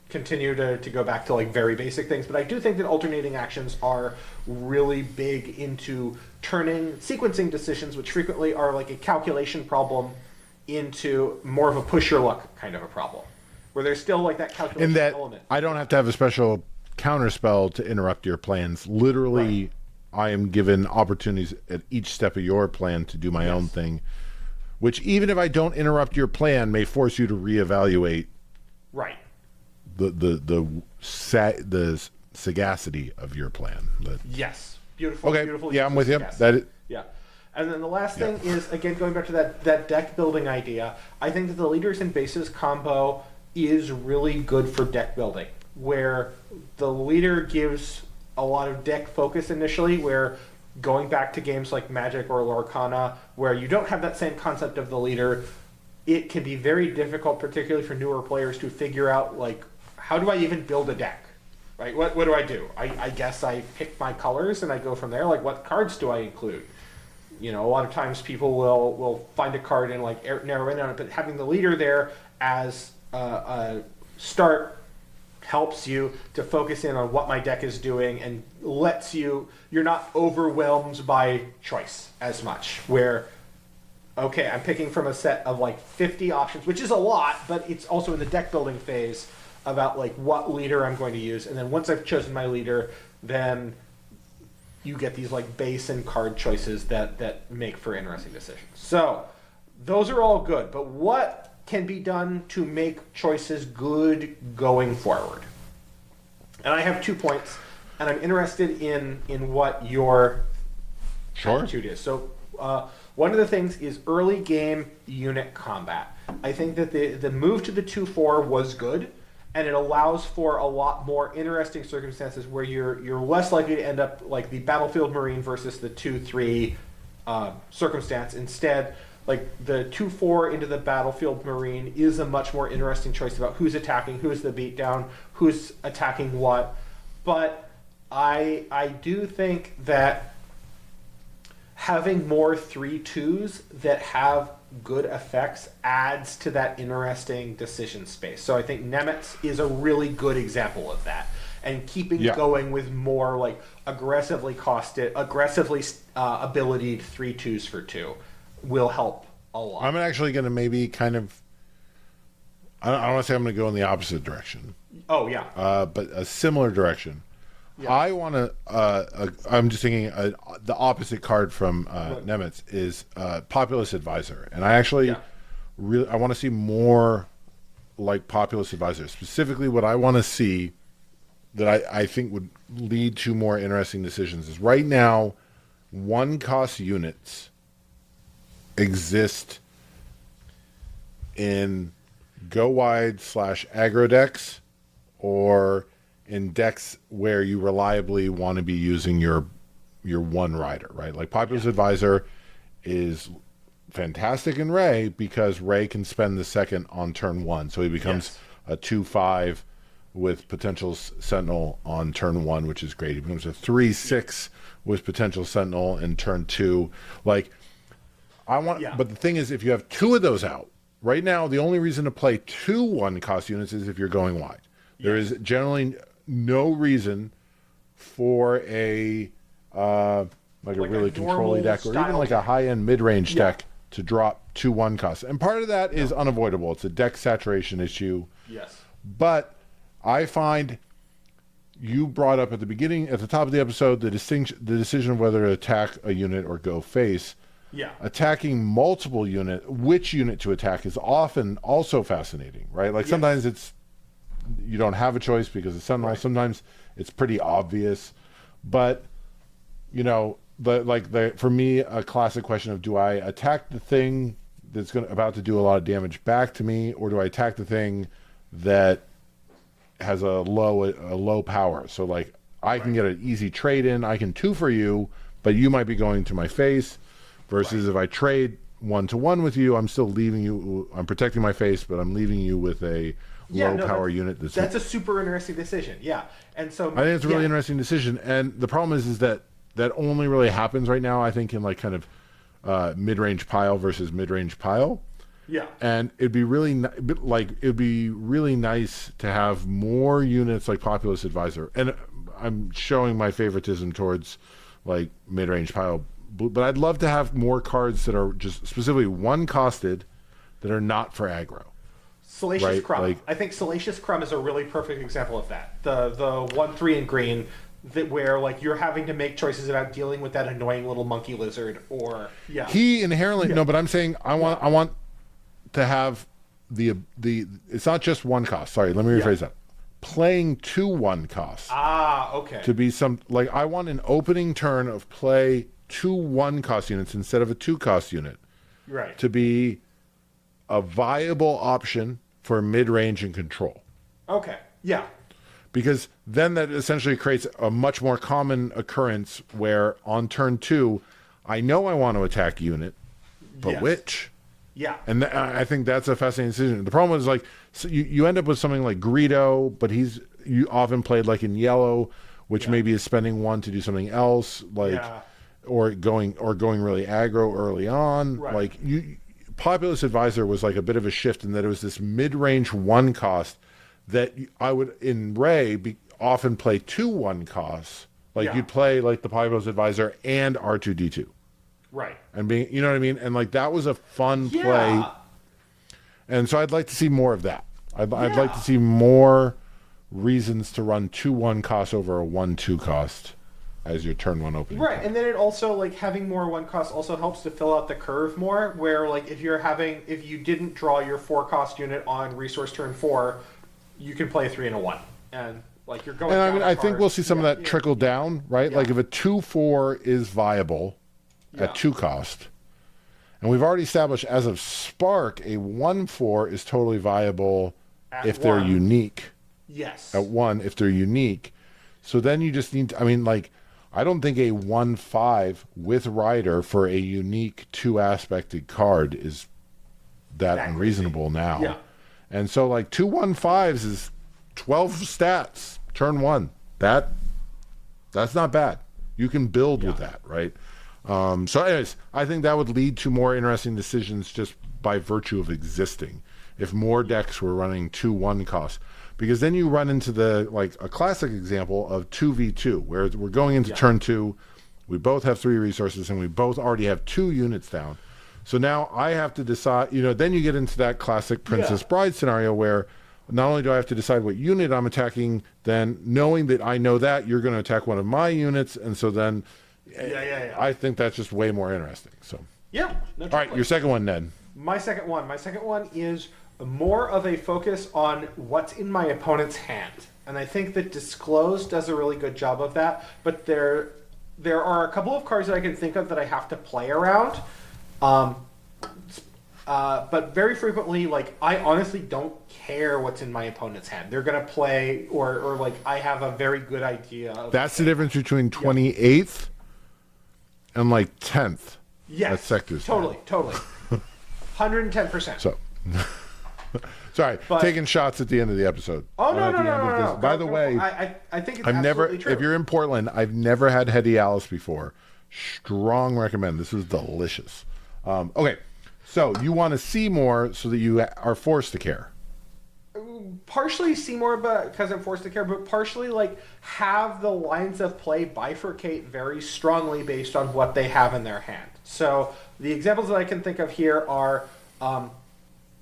continue to go back to like very basic things, but I do think that alternating actions are really big into turning sequencing decisions, which frequently are like a calculation problem, into more of a push your luck kind of a problem, where there's still like that calculation element. I don't have to have a special counterspell to interrupt your plans. Literally, I am given opportunities at each step of your plan to do my own thing, which even if I don't interrupt your plan, may force you to reevaluate the sagacity of your plan. Beautiful. Okay. Beautiful. Yeah, I'm with you. And then the last thing is, again, going back to that deck building idea, I think that the leaders and bases combo is really good for deck building, where the leader gives a lot of deck focus initially, where going back to games like Magic or Lorcana, where you don't have that same concept of the leader, it can be very difficult, particularly for newer players, to figure out, like, how do I even build a deck? Right? What do I do? I guess I pick my colors and I go from there. Like, what cards do I include? You know, a lot of times people will find a card and like narrow in on it, but having the leader there as a start helps you to focus in on what my deck is doing and lets you're not overwhelmed by choice as much, where, okay, I'm picking from a set of like 50 options, which is a lot, but it's also in the deck building phase about like what leader I'm going to use. And then once I've chosen my leader, then you get these like base and card choices that make for interesting decisions. So those are all good, but what can be done to make choices good going forward? And I have 2 points, and I'm interested in what your attitude is. So one of the things is early game unit combat. I think that the move to the 2/4 was good, and it allows for a lot more interesting circumstances where you're less likely to end up like the Battlefield Marine versus the 2-3 circumstance. Instead, like the 2-4 into the Battlefield Marine is a much more interesting choice about who's attacking, who's the beatdown, who's attacking what. But I do think that having more 3-2s that have good effects adds to that interesting decision space. So I think Nemetz is a really good example of that. And keeping going with more like aggressively abilitied 3-2s for 2 will help a lot. I'm actually going to maybe kind of, I don't want to say I'm going to go in the opposite direction. Oh, yeah. But a similar direction. Yeah. I want to, I'm just thinking the opposite card from Nemetz is Populist Advisor. And I actually I want to see more like Populist Advisor. Specifically, what I want to see that I think would lead to more interesting decisions is right now, 1-cost units exist in go wide / aggro decks or in decks where you reliably want to be using your one rider, right? Like Populist Advisor is fantastic in Ray because Ray can spend the second on turn 1. So he becomes a 2/5 with potential Sentinel on turn 1, which is great. He becomes a 3/6 with potential Sentinel in turn 2. Like, I want, but the thing is, if you have 2 of those out, right now, the only reason to play 2 1-cost units is if you're going wide. There is generally no reason for a like a really control-y deck, or even like a high-end mid-range deck to drop 2 1-costs. And part of that is unavoidable. It's a deck saturation issue. Yes. But I find you brought up at the top of the episode, the decision of whether to attack a unit or go face. Yeah. Attacking multiple which unit to attack is often also fascinating, right? Like sometimes you don't have a choice because it's Sentinel. Right. Sometimes it's pretty obvious, but for me, a classic question of, do I attack the thing that's about to do a lot of damage back to me, or do I attack the thing that has a low power? So like I can get an easy trade in. I can 2 for you, but you might be going to my face. Versus if I trade 1-to-1 with you, I'm still leaving you. I'm protecting my face, but I'm leaving you with a low power unit. That's a super interesting decision. Yeah, and so I think it's a really interesting decision. And the problem is that only really happens right now, I think, in like kind of mid-range pile versus mid-range pile. Yeah, and it'd be really nice to have more units like Populist Advisor. And I'm showing my favoritism towards like mid-range pile. But I'd love to have more cards that are just specifically 1-costed that are not for aggro. Salacious Crumb. I think Salacious Crumb is a really perfect example of that. The 1/3 in green where like you're having to make choices about dealing with that annoying little monkey lizard or He inherently no, but I'm saying I want to have the it's not just 1 cost. Sorry, let me rephrase that. Playing 2 1-costs. Okay. To be I want an opening turn of play 2 1-cost units instead of a 2-cost unit. Right. To be a viable option for mid-range and control. Okay. Yeah. Because then that essentially creates a much more common occurrence where on turn 2, I know I want to attack a unit, but which? Yeah. And I think that's a fascinating decision. The problem is so you end up with something like Greedo, but you often played like in yellow, which maybe is spending 1 to do something else, or going really aggro early on. Right. Like Populist Advisor was like a bit of a shift in that it was this mid-range 1-cost that I would in Ray often play 2 1-costs. Like you'd play like the Populist Advisor and R2D2. Right. And being, you know what I mean? And like that was a fun play. And so I'd like to see more of that. I'd like to see more reasons to run 2 1-costs over a 1/2 cost as your turn 1 opening. Right, and then it also like having more 1-costs also helps to fill out the curve more. Where like if you didn't draw your 4-cost unit on resource turn 4, you can play a 3 and a 1, and like you're going. And I mean, I think we'll see some of that trickle down, right? Like if a 2/4 is viable at 2 cost, and we've already established as of Spark a 1/4 is totally viable if they're unique. Yes. at 1 if they're unique. So then you just need to, I mean, like, I don't think a 1/5 with rider for a unique 2-aspected card is that unreasonable now. Yeah. And so, like, 2 1/5s is 12 stats, turn 1. That's not bad. You can build with that, right? So anyways, I think that would lead to more interesting decisions just by virtue of existing. If more decks were running 2/1 costs. Because then you run into a classic example of 2v2, where we're going into turn 2, we both have 3 resources, and we both already have 2 units down. So now I have to decide, then you get into that classic Princess Bride scenario where not only do I have to decide what unit I'm attacking, then knowing that I know that you're going to attack one of my units, and so then I think that's just way more interesting. So no, all right, your second one, Ned. My second one is more of a focus on what's in my opponent's hand. And I think that Disclose does a really good job of that, but there are a couple of cards that I can think of that I have to play around. But very frequently, like, I honestly don't care what's in my opponent's hand. They're going to play, or like, I have a very good idea of That's the difference between 28th and like 10th. Yes. That's sectors. Totally. 110%. So, sorry, taking shots at the end of the episode. Oh, no. By the way, I think it's absolutely true. If you're in Portland, I've never had Hetty Alice before. Strong recommend. This is delicious. Okay, so you want to see more so that you are forced to care. Partially see more because I'm forced to care, but partially like have the lines of play bifurcate very strongly based on what they have in their hand. So the examples that I can think of here are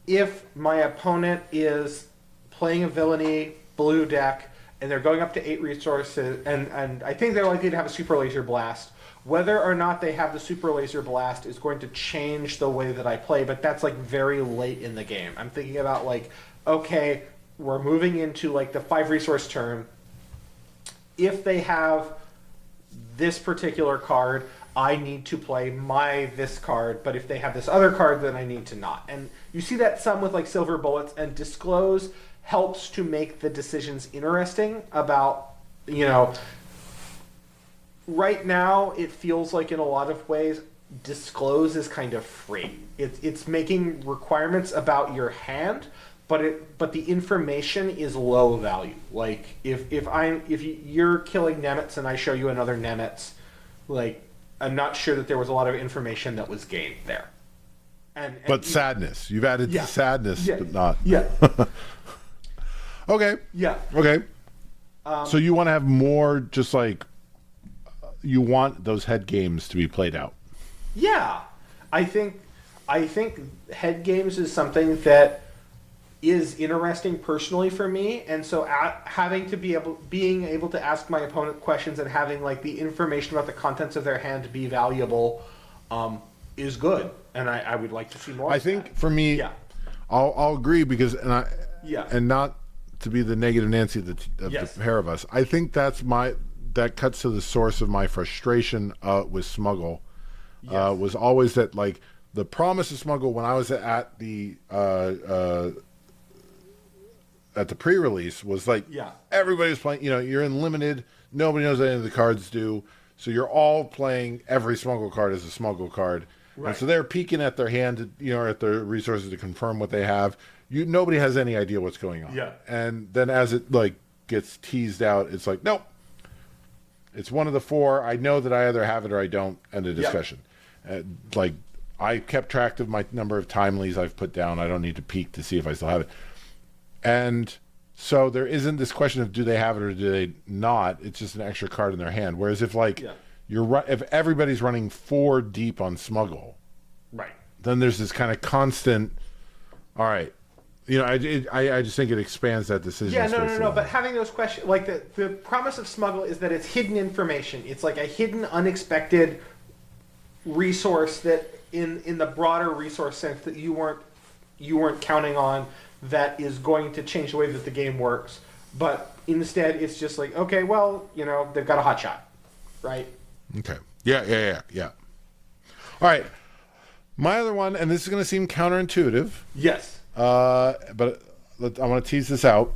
if my opponent is playing a villainy blue deck and they're going up to 8 resources, and I think they're likely to have a Super Laser Blast. Whether or not they have the Super Laser Blast is going to change the way that I play, but that's like very late in the game. I'm thinking about like, okay, we're moving into like the 5 resource turn. If they have this particular card, I need to play this card, but if they have this other card, then I need to not. And you see that some with like Silver Bullets, and Disclose helps to make the decisions interesting about, right now it feels like in a lot of ways Disclose is kind of free. It's making requirements about your hand, but the information is low value. Like if you're killing Nemetz and I show you another Nemetz, like I'm not sure that there was a lot of information that was gained there. But sadness. You've added sadness, but not. Yeah. Okay. Yeah. Okay. So you want to have more, just like you want those head games to be played out. Yeah, I think head games is something that is interesting personally for me, and so being able to ask my opponent questions and having like the information about the contents of their hand be valuable is good, and I would like to see more. I think for me, I'll agree because and not to be the negative Nancy of the pair of us. I think that cuts to the source of my frustration with Smuggle. Was always that like the promise of Smuggle when I was at the pre-release was like everybody was playing. You're in limited. Nobody knows any of the cards do. So you're all playing every Smuggle card as a Smuggle card. Right. And so they're peeking at their hand, at their resources to confirm what they have. Nobody has any idea what's going on. Yeah. And then as it like gets teased out, it's like, nope. It's one of the 4. I know that I either have it or I don't. End of discussion. Like I kept track of my number of timelies I've put down. I don't need to peek to see if I still have it. And so there isn't this question of do they have it or do they not. It's just an extra card in their hand. Whereas if like if everybody's running 4 deep on Smuggle, right? Then there's this kind of constant. All right. I just think it expands that decision. Yeah, no. But having those questions, like the promise of Smuggle is that it's hidden information. It's like a hidden, unexpected resource that, in the broader resource sense, that you weren't counting on, that is going to change the way that the game works. But instead, it's just like, okay, well, they've got a hot shot, right? Okay. Yeah. All right. My other one, and this is going to seem counterintuitive. Yes. But I want to tease this out,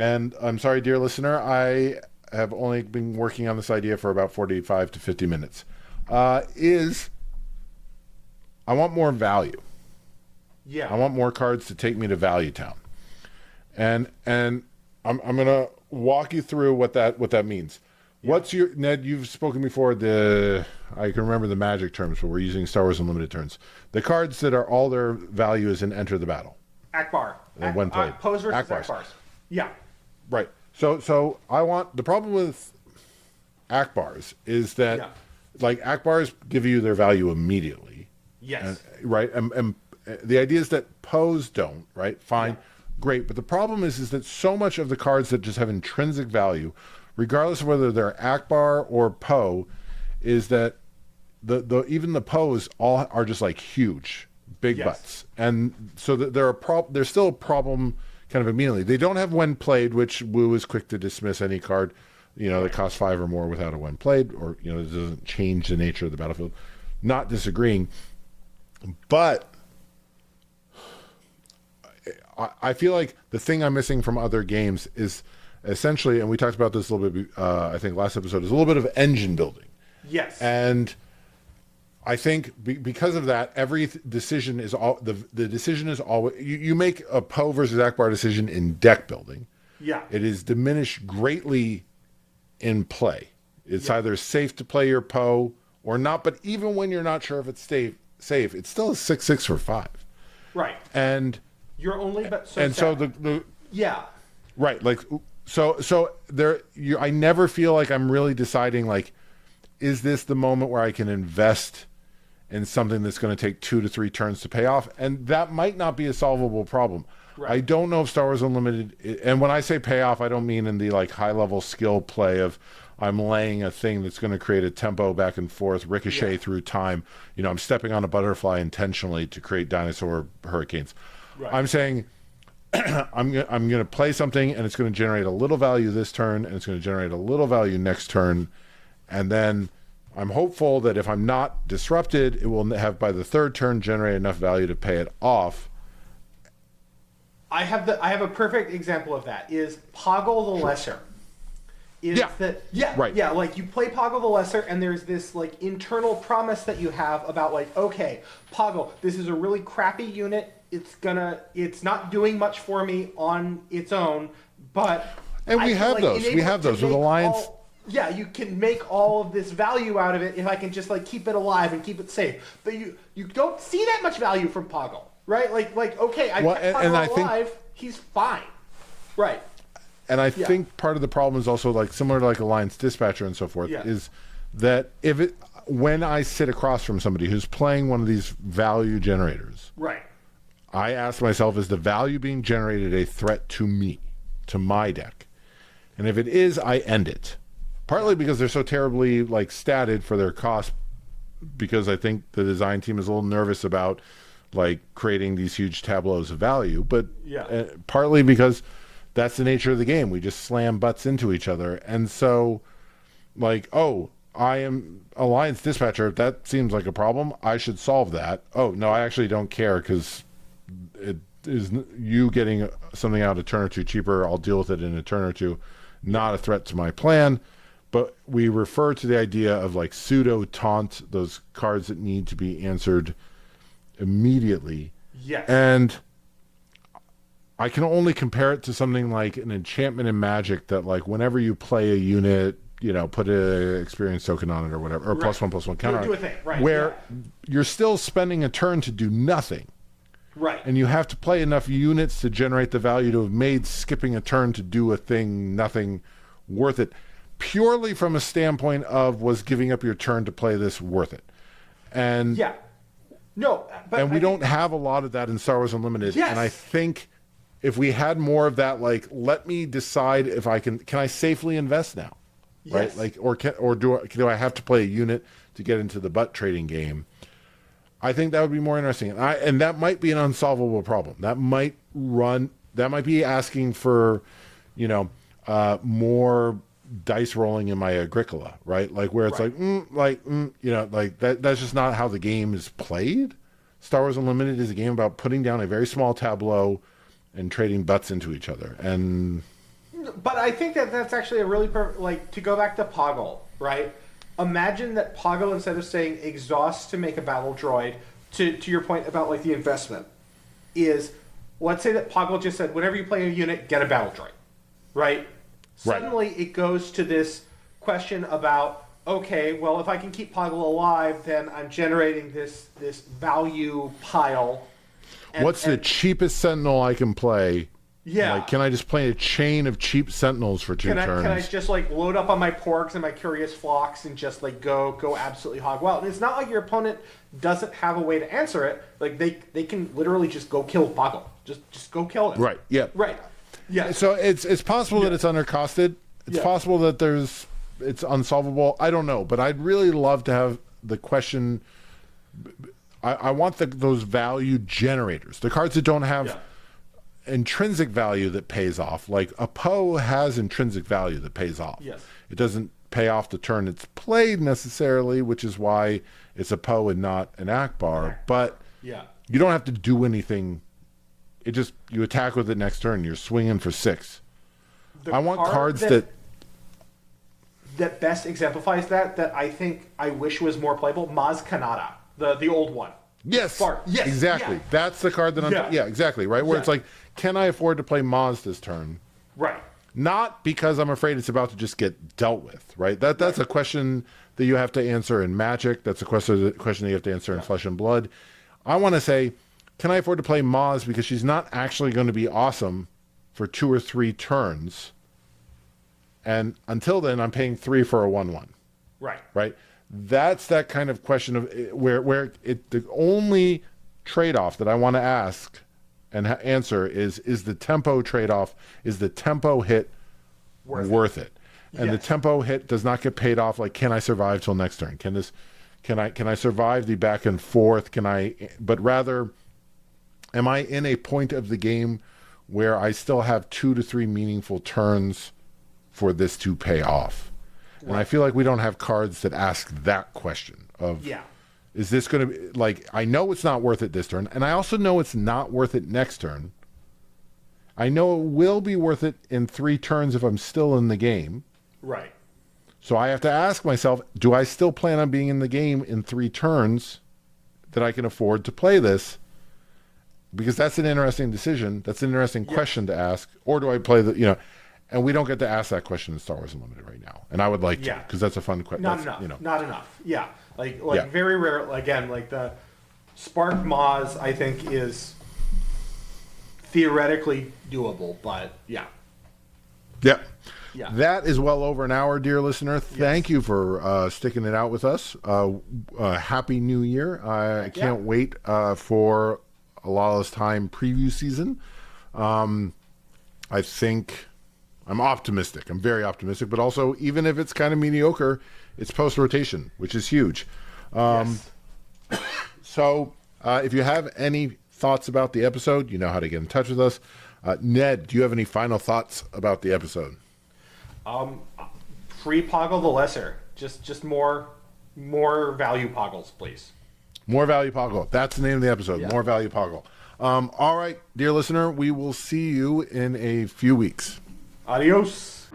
and I'm sorry, dear listener, I have only been working on this idea for about 45 to 50 minutes, is I want more value. Yeah. I want more cards to take me to Value Town. And I'm going to walk you through what that means. Yeah. What's your, Ned, you've spoken before, I can remember the Magic terms, but we're using Star Wars Unlimited terms. The cards that are all their value is in Enter the Battle. Akbar. When played. Pose versus Akbars. Akbars. Yeah. Right. So I want, the problem with Akbars is that, like, Akbars give you their value immediately. Yes. Right? And the idea is that Poes don't, right? Fine. Yeah. Great. But the problem is that so much of the cards that just have intrinsic value, regardless of whether they're Akbar or Poe, is that even the Poes all are just like huge, big butts. And so that there's still a problem kind of immediately. They don't have when played, which Wu is quick to dismiss any card, that costs 5 or more without a when played, or, it doesn't change the nature of the battlefield. Not disagreeing. But I feel like the thing I'm missing from other games is essentially, and we talked about this a little bit, I think last episode, is a little bit of engine building. Yes. And I think because of that, every decision is the decision is always, you make a Poe versus Akbar decision in deck building. Yeah. It is diminished greatly in play. It's either safe to play your Poe or not, but even when you're not sure if it's safe, it's still a 6/6 for 5. Right. And you're only so the yeah. Right. Like so there I never feel like I'm really deciding, like, is this the moment where I can invest in something that's going to take 2 to 3 turns to pay off? And that might not be a solvable problem. Right. I don't know if Star Wars Unlimited, and when I say pay off, I don't mean in the like high level skill play of I'm laying a thing that's going to create a tempo back and forth, ricochet through time. I'm stepping on a butterfly intentionally to create dinosaur hurricanes. Right. I'm saying I'm going to play something and it's going to generate a little value this turn and it's going to generate a little value next turn. And then I'm hopeful that if I'm not disrupted, it will have by the third turn generate enough value to pay it off. I have a perfect example of that. Is Poggle the Lesser. Like you play Poggle the Lesser and there's this like internal promise that you have about like, okay, Poggle, this is a really crappy unit. It's not doing much for me on its own, but we have those with Alliance. You can make all of this value out of it if I can just like keep it alive and keep it safe. But you don't see that much value from Poggle, right? Like okay, I kept Poggle alive, he's fine, right? And I think part of the problem is also like similar to like Alliance Dispatcher and so forth, is that when I sit across from somebody who's playing one of these value generators, right? I ask myself, is the value being generated a threat to me, to my deck? And if it is, I end it. Partly because they're so terribly like statted for their cost, because I think the design team is a little nervous about like creating these huge tableaus of value, but partly because that's the nature of the game. We just slam butts into each other. And so like, oh, I am Alliance Dispatcher. That seems like a problem. I should solve that. Oh, no, I actually don't care because it is you getting something out a turn or two cheaper. I'll deal with it in a turn or two. Not a threat to my plan. But we refer to the idea of like pseudo taunt, those cards that need to be answered immediately. Yes. And I can only compare it to something like an enchantment in Magic that like whenever you play a unit, put an experience token on it or whatever, or +1/+1 counter on it, where you're still spending a turn to do nothing. Right. And you have to play enough units to generate the value to have made skipping a turn to do a thing, nothing worth it. Purely from a standpoint of, was giving up your turn to play this worth it? And we don't have a lot of that in Star Wars Unlimited. Yes. And I think if we had more of that, like, let me decide if I can I safely invest now, right? Like, or do I have to play a unit to get into the butt trading game? I think that would be more interesting, and that might be an unsolvable problem. That might be asking for, more dice rolling in my Agricola, right? Like where it's that's just not how the game is played. Star Wars Unlimited is a game about putting down a very small tableau and trading butts into each other. And But I think that that's actually a really like, to go back to Poggle, right? Imagine that Poggle, instead of saying exhaust to make a battle droid, to your point about like the investment, is, let's say that Poggle just said, whenever you play a unit, get a battle droid, right? Suddenly it goes to this question about, okay, well, if I can keep Poggle alive, then I'm generating this value pile. What's the cheapest Sentinel I can play? Yeah. Like, can I just play a chain of cheap Sentinels for 2 turns? Can I just like load up on my Porgs and my Curious Flocks and just like go absolutely hog wild? And it's not like your opponent doesn't have a way to answer it. Like they can literally just go kill Poggle. Just go kill him. Right. Yeah. Right. Yeah. So it's possible that it's undercosted. It's possible that it's unsolvable. I don't know, but I'd really love to have the question. I want those value generators, the cards that don't have intrinsic value that pays off. Like a Poe has intrinsic value that pays off. Yes. It doesn't pay off the turn it's played necessarily, which is why it's a Poe and not an Akbar. But you don't have to do anything. It just, you attack with it next turn. You're swinging for 6. I want cards that best exemplifies that I think I wish was more playable. Maz Kanata, the old one. Yes. Yes. Exactly. Yeah. That's the card that I'm. Yeah. Exactly. Right. Where it's like, can I afford to play Maz this turn? Right. Not because I'm afraid it's about to just get dealt with. Right. That's a question that you have to answer in Magic. That's a question that you have to answer in Flesh and Blood. I want to say, can I afford to play Maz because she's not actually going to be awesome for 2 or 3 turns, and until then I'm paying 3 for a 1/1. Right. Right. That's that kind of question of where the only trade-off that I want to ask and answer is the tempo trade-off. Is the tempo hit worth it? And the tempo hit does not get paid off. Like, can I survive till next turn? Can I survive the back and forth? But rather, am I in a point of the game where I still have 2 to 3 meaningful turns for this to pay off? And I feel like we don't have cards that ask that question of, is this going to be, like, I know it's not worth it this turn, and I also know it's not worth it next turn. I know it will be worth it in 3 turns if I'm still in the game. Right. So I have to ask myself, do I still plan on being in the game in 3 turns that I can afford to play this? Because that's an interesting decision. That's an interesting question to ask. Or do I play and we don't get to ask that question in Star Wars Unlimited right now. And I would like to, because that's a fun question. Not enough. Yeah. Like very rare. Again, like the Spark Maz, I think, is theoretically doable, but yeah. That is well over an hour, dear listener. Thank you for sticking it out with us. Happy New Year. I can't wait for a Lawless Time preview season. I think I'm optimistic. I'm very optimistic, but also, even if it's kind of mediocre, it's post-rotation, which is huge. So if you have any thoughts about the episode, you know how to get in touch with us. Ned, do you have any final thoughts about the episode? Free Poggle the Lesser. Just more value Poggles, please. More value Poggle. That's the name of the episode. More value Poggle. All right, dear listener, we will see you in a few weeks. Adios.